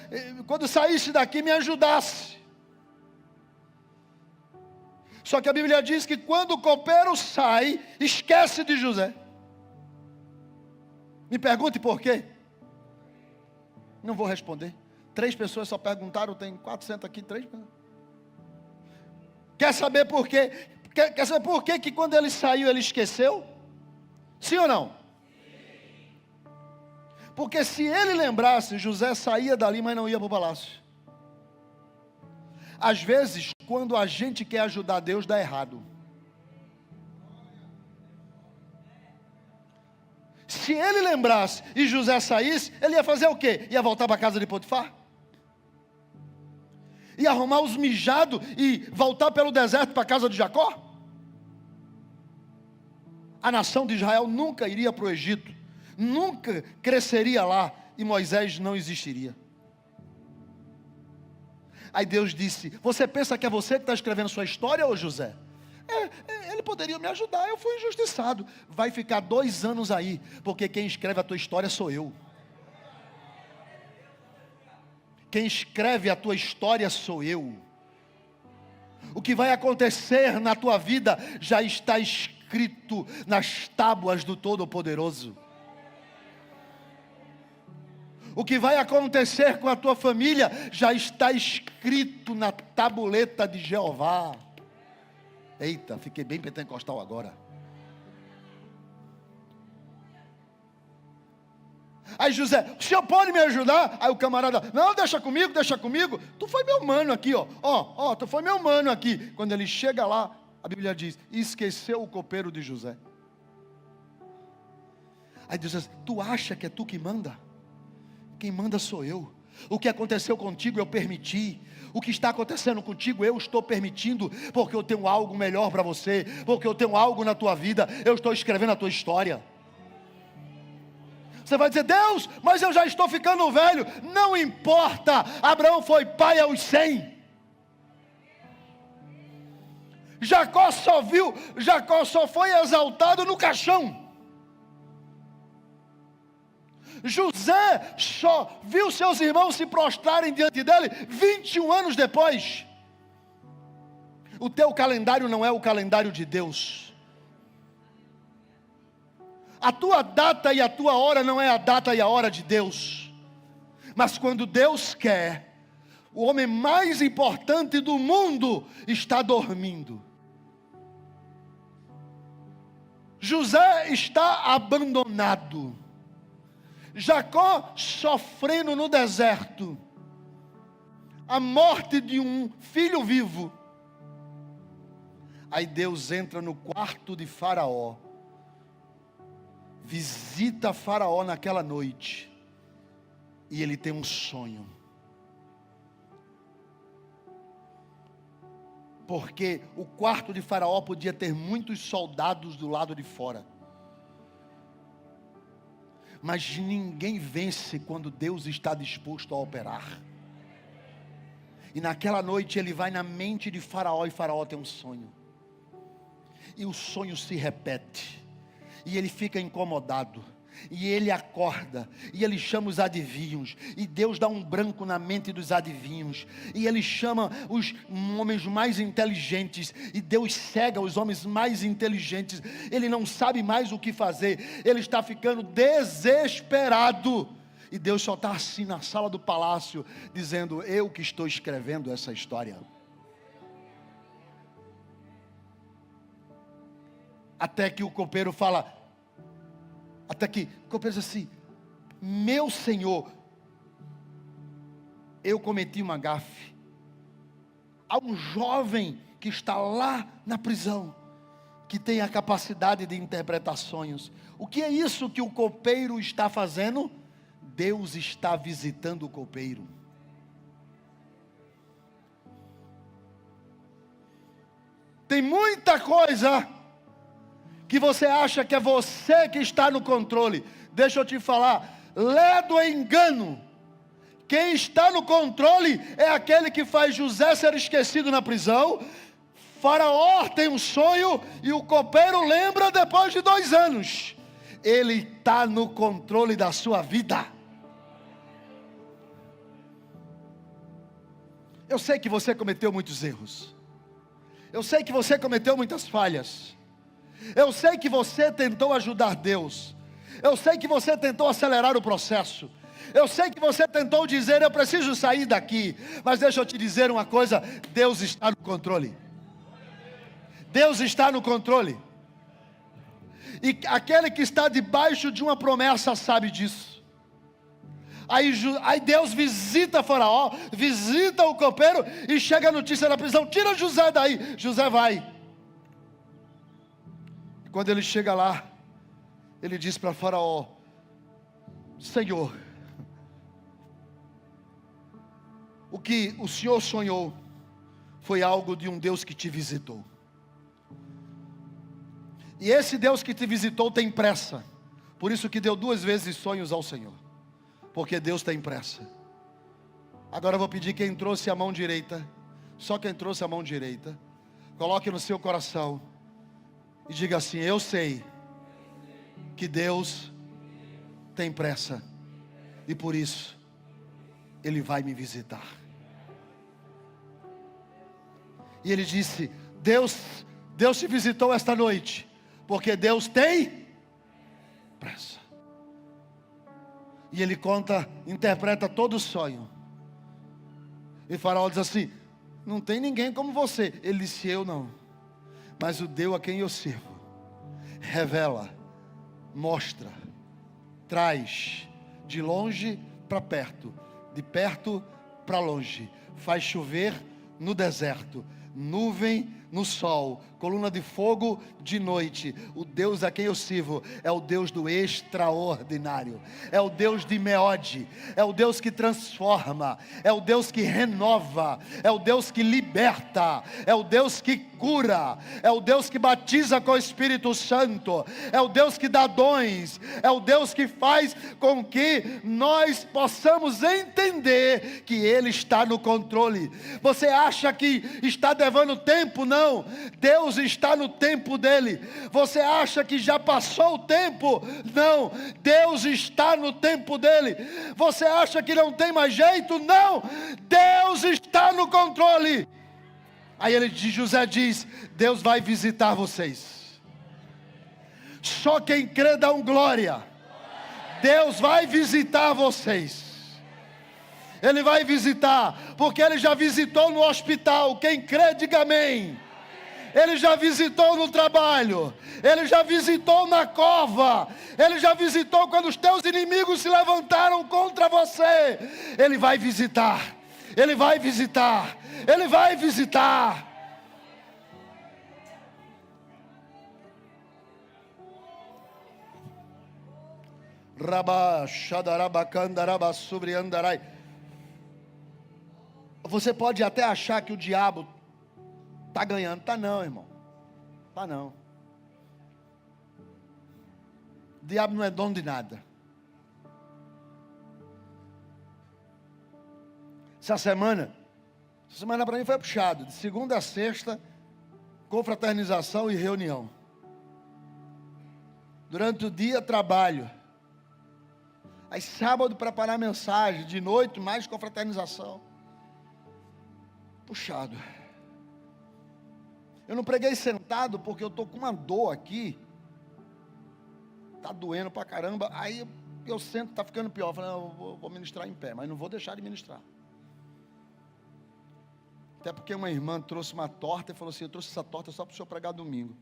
Speaker 1: quando saísse daqui, me ajudassem. Só que a Bíblia diz que quando o copeiro sai, esquece de José. Me pergunte por quê? Não vou responder. 3 pessoas só perguntaram, tem 400 aqui, 3 pessoas. Quer saber por quê? Quer saber por quê que quando ele saiu ele esqueceu? Sim ou não? Sim. Porque se ele lembrasse, José saía dali, mas não ia para o palácio. Às vezes, quando a gente quer ajudar Deus, dá errado. Se ele lembrasse e José saísse, ele ia fazer o quê? Ia voltar para a casa de Potifar? Ia arrumar os mijados e voltar pelo deserto para a casa de Jacó? A nação de Israel nunca iria para o Egito, nunca cresceria lá, e Moisés não existiria. Aí Deus disse, você pensa que é você que está escrevendo sua história, ou José? Ele poderia me ajudar, eu fui injustiçado. Vai ficar 2 anos aí, porque quem escreve a tua história sou eu. Quem escreve a tua história sou eu. O que vai acontecer na tua vida já está escrito nas tábuas do Todo-Poderoso. O que vai acontecer com a tua família já está escrito na tabuleta de Jeová. Eita, fiquei bem pentecostal agora. Aí José, o senhor pode me ajudar? Aí o camarada, não, deixa comigo. Tu foi meu mano aqui, ó. Tu foi meu mano aqui. Quando ele chega lá, a Bíblia diz, esqueceu o copeiro de José. Aí Deus diz, tu acha que é tu que manda? Quem manda sou eu. O que aconteceu contigo eu permiti. O que está acontecendo contigo eu estou permitindo, porque eu tenho algo melhor para você, porque eu tenho algo na tua vida, eu estou escrevendo a tua história. Você vai dizer, Deus, mas eu já estou ficando velho. Não importa, Abraão foi pai aos 100. Jacó só foi exaltado no caixão. José só viu seus irmãos se prostrarem diante dele 21 anos depois. O teu calendário não é o calendário de Deus. A tua data e a tua hora não é a data e a hora de Deus. Mas quando Deus quer, o homem mais importante do mundo está dormindo. José está abandonado. Jacó sofrendo no deserto. A morte de um filho vivo. Aí Deus entra no quarto de Faraó. Visita Faraó naquela noite. E ele tem um sonho. Porque o quarto de Faraó podia ter muitos soldados do lado de fora. Mas ninguém vence quando Deus está disposto a operar. E naquela noite ele vai na mente de Faraó e Faraó tem um sonho. E o sonho se repete. E ele fica incomodado. E ele acorda. E ele chama os adivinhos. E Deus dá um branco na mente dos adivinhos. E ele chama os homens mais inteligentes. E Deus cega os homens mais inteligentes. Ele não sabe mais o que fazer. Ele está ficando desesperado. E Deus só está assim na sala do palácio, dizendo, eu que estou escrevendo essa história. Até que o copeiro fala, diz assim, meu senhor, eu cometi uma gafe. Há um jovem que está lá na prisão, que tem a capacidade de interpretar sonhos. O que é isso que o copeiro está fazendo? Deus está visitando o copeiro. Tem muita coisa que você acha que é você que está no controle. Deixa eu te falar, ledo é engano. Quem está no controle é aquele que faz José ser esquecido na prisão. Faraó tem um sonho e o copeiro lembra depois de 2 anos. Ele está no controle da sua vida. Eu sei que você cometeu muitos erros. Eu sei que você cometeu muitas falhas. Eu sei que você tentou ajudar Deus. Eu sei que você tentou acelerar o processo. Eu sei que você tentou dizer, eu preciso sair daqui. Mas deixa eu te dizer uma coisa, Deus está no controle. Deus está no controle. E aquele que está debaixo de uma promessa sabe disso. Aí Deus visita Faraó, visita o copeiro e chega a notícia da prisão, tira José daí. José vai. Quando ele chega lá, ele diz para Faraó, Senhor, o que o Senhor sonhou foi algo de um Deus que te visitou. E esse Deus que te visitou tem pressa. Por isso que deu 2 vezes sonhos ao Senhor. Porque Deus tem pressa. Agora eu vou pedir quem trouxe a mão direita, só quem trouxe a mão direita, coloque no seu coração e diga assim, eu sei que Deus tem pressa. E por isso Ele vai me visitar. E ele disse: Deus te visitou esta noite, porque Deus tem pressa. E ele interpreta todo o sonho. E Faraó diz assim: não tem ninguém como você. Ele disse: eu não, mas o Deus a quem eu sirvo revela, mostra, traz de longe para perto, de perto para longe, faz chover no deserto, nuvem no sol, coluna de fogo de noite. O Deus a quem eu sirvo é o Deus do extraordinário, é o Deus de Meode, é o Deus que transforma, é o Deus que renova, é o Deus que liberta, é o Deus que cura, é o Deus que batiza com o Espírito Santo, é o Deus que dá dons, é o Deus que faz com que nós possamos entender que Ele está no controle. Você acha que está levando tempo? Não. Deus está no tempo dele. Você acha que já passou o tempo? Não, Deus está no tempo dele. Você acha que não tem mais jeito? Não, Deus está no controle. Aí José diz: Deus vai visitar vocês. Só quem crê dá um glória. Deus vai visitar vocês. Ele vai visitar, porque Ele já visitou no hospital. Quem crê, diga amém. Ele já visitou no trabalho, Ele já visitou na cova, Ele já visitou quando os teus inimigos se levantaram contra você. Ele vai visitar, Ele vai visitar, Ele vai visitar. Rabá, xadarabacandaraба, subriandarai. Você pode até achar que o diabo está ganhando. Está não, irmão. Está não. O diabo não é dono de nada. Essa semana para mim foi puxado. De segunda a sexta, confraternização e reunião. Durante o dia, trabalho. Aí sábado, preparar mensagem. De noite, mais confraternização. Puxado. Eu não preguei sentado porque eu estou com uma dor aqui. Está doendo pra caramba. Aí eu sento, está ficando pior. Eu falei: não, eu vou ministrar em pé, mas não vou deixar de ministrar. Até porque uma irmã trouxe uma torta e falou assim: eu trouxe essa torta só para o senhor pregar domingo.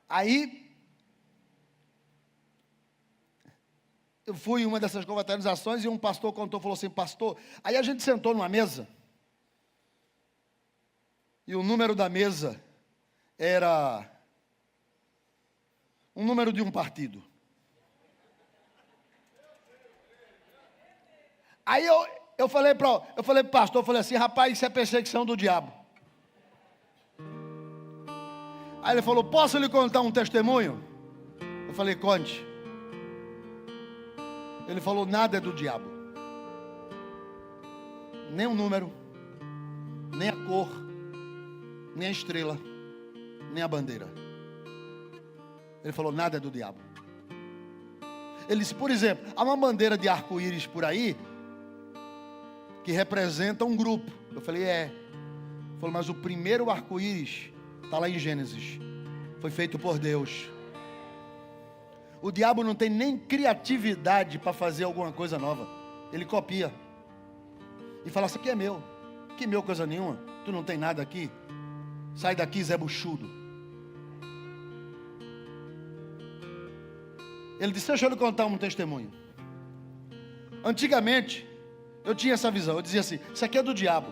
Speaker 1: Aí eu fui em uma dessas confraternizações e um pastor falou assim: pastor, aí a gente sentou numa mesa. E o número da mesa era um número de um partido. Aí eu falei para o pastor, eu falei assim: rapaz, isso é perseguição do diabo. Aí ele falou: posso lhe contar um testemunho? Eu falei: conte. Ele falou: nada é do diabo. Nem o número, nem a cor, nem a estrela, nem a bandeira. Ele falou: nada é do diabo. Ele disse: por exemplo, há uma bandeira de arco-íris por aí que representa um grupo. Eu falei: é. Ele falou: mas o primeiro arco-íris está lá em Gênesis, foi feito por Deus. O diabo não tem nem criatividade para fazer alguma coisa nova. Ele copia e fala: isso aqui é meu. Que meu coisa nenhuma, tu não tem nada aqui. Sai daqui, Zé Buchudo. Ele disse: deixa eu lhe contar um testemunho. Antigamente eu tinha essa visão. Eu dizia assim: isso aqui é do diabo.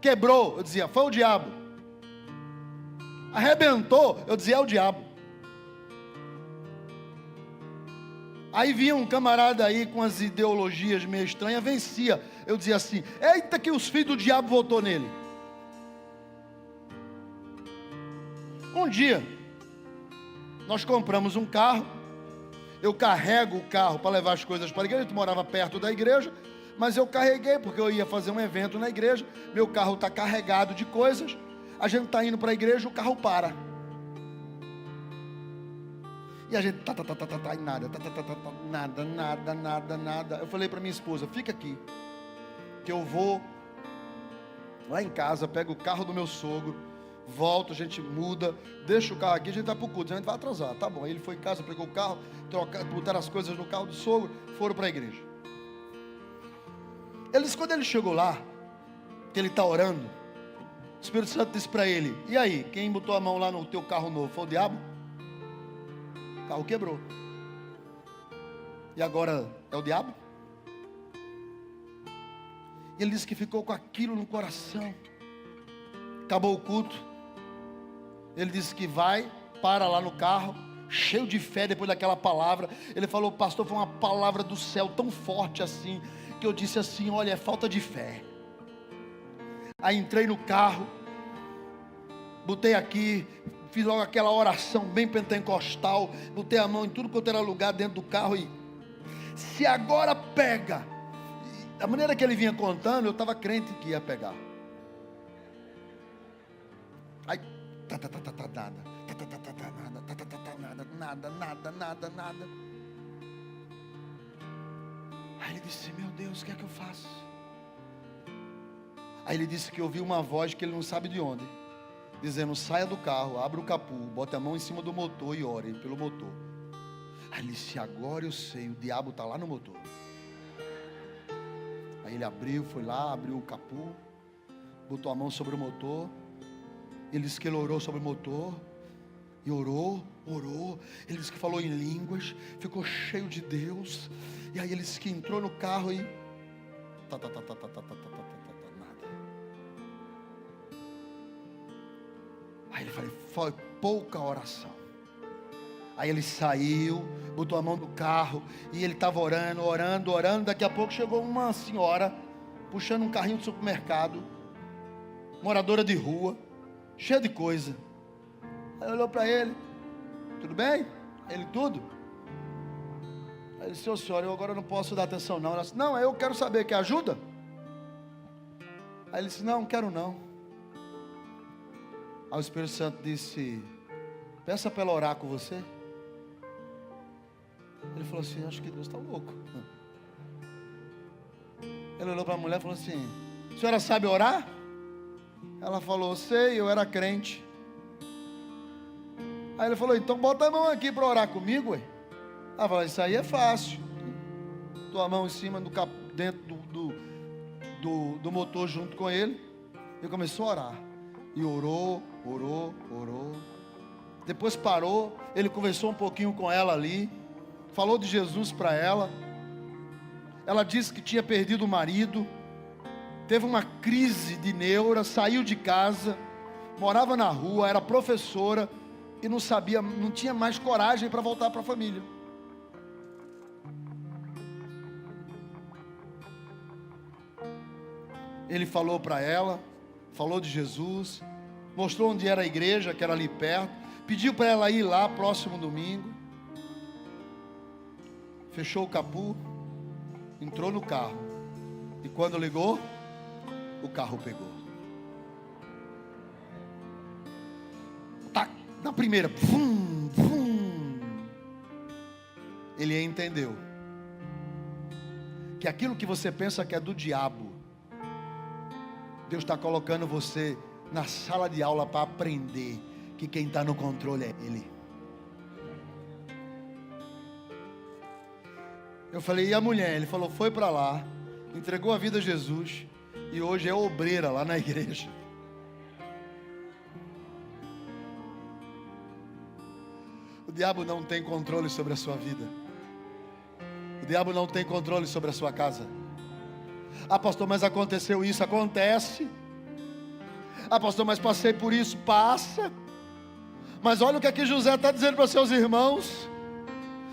Speaker 1: Quebrou, eu dizia: foi o diabo. Arrebentou, eu dizia: é o diabo. Aí vinha um camarada aí com as ideologias meio estranhas, vencia. Eu dizia assim: eita, que os filhos do diabo votou nele. Um dia nós compramos um carro. Eu carrego o carro para levar as coisas para a igreja. A gente morava perto da igreja, mas eu carreguei porque eu ia fazer um evento na igreja. Meu carro está carregado de coisas. A gente está indo para a igreja, o carro para. E a gente, e nada, nada. Eu falei para minha esposa, fica aqui, que eu vou lá em casa, pego o carro do meu sogro, volto, a gente muda, deixa o carro aqui, a gente vai para o culto, a gente vai atrasar, tá bom. Aí ele foi em casa, pegou o carro, botaram as coisas no carro do sogro, foram para a igreja. Quando ele chegou lá, que ele está orando, o Espírito Santo disse para ele, e aí, quem botou a mão lá no teu carro novo, foi o diabo? O carro quebrou. E agora é o diabo? E ele disse que ficou com aquilo no coração. Acabou o culto. Ele disse que vai, para lá no carro, cheio de fé depois daquela palavra. Ele falou, pastor, foi uma palavra do céu tão forte assim, que eu disse assim, olha, é falta de fé. Aí entrei no carro, botei aqui, fiz logo aquela oração bem pentecostal, botei a mão em tudo quanto era lugar dentro do carro e, se agora pega, da maneira que ele vinha contando, eu estava crente que ia pegar. Aí, nada. Aí ele disse, meu Deus, o que é que eu faço? Aí ele disse que ouviu uma voz que ele não sabe de onde, dizendo, saia do carro, abra o capô, bote a mão em cima do motor e ore pelo motor. Aí ele disse, agora eu sei, o diabo está lá no motor. Aí ele abriu, foi lá, abriu o capô, botou a mão sobre o motor. Ele disse que ele orou sobre o motor. E orou. Ele disse que falou em línguas, ficou cheio de Deus. E aí ele disse que entrou no carro e nada. Aí ele falou, foi pouca oração. Aí ele saiu, botou a mão no carro, e ele estava orando. Daqui a pouco chegou uma senhora, puxando um carrinho de supermercado, moradora de rua, cheia de coisa. Aí olhou para ele, tudo bem? Ele, tudo? Aí ele disse, ô senhora, eu agora não posso dar atenção não. Ela disse, não, eu quero saber, quer ajuda? Aí ele disse, não quero não. Aí o Espírito Santo disse, peça para ela orar com você. Ele falou assim, acho que Deus está louco. Ele olhou para a mulher e falou assim, a senhora sabe orar? Ela falou, sei, eu era crente. Aí ele falou, então bota a mão aqui para orar comigo, ué. Ela falou, isso aí é fácil. Tua mão em cima dentro do motor junto com ele. E começou a orar. E orou. Depois parou, ele conversou um pouquinho com ela ali, falou de Jesus para ela. Ela disse que tinha perdido o marido, teve uma crise de neura, saiu de casa, morava na rua, era professora e não tinha mais coragem para voltar para a família. Ele falou para ela, falou de Jesus, mostrou onde era a igreja, que era ali perto, pediu para ela ir lá próximo domingo, fechou o capô, entrou no carro, e quando ligou, o carro pegou. Tá, na primeira, vum, vum, ele entendeu que aquilo que você pensa que é do diabo, Deus está colocando você na sala de aula para aprender que quem está no controle é Ele. Eu falei, e a mulher? Ele falou, foi para lá, entregou a vida a Jesus e hoje é obreira lá na igreja. O diabo não tem controle sobre a sua vida. O diabo não tem controle sobre a sua casa. Ah, pastor, mas aconteceu isso. Acontece. Ah, pastor, mas passei por isso. Passa. Mas olha o que aqui José está dizendo para seus irmãos.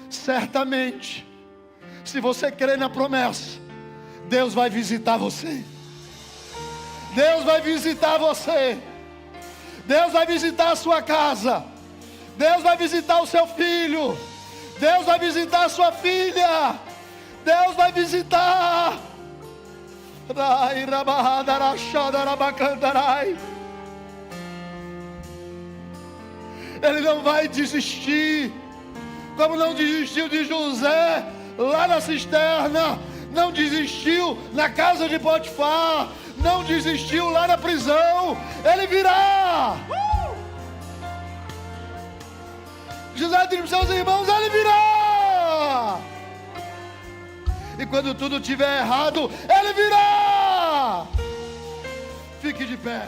Speaker 1: Certamente, se você crer na promessa, Deus vai visitar você. Deus vai visitar você. Deus vai visitar a sua casa. Deus vai visitar o seu filho. Deus vai visitar a sua filha. Deus vai visitar. Ele não vai desistir. como não desistiu de José lá na cisterna, não desistiu na casa de Potifar, não desistiu lá na prisão. Ele virá. José disse para os seus irmãos: ele virá. E quando tudo estiver errado, ele virá. Fique de pé.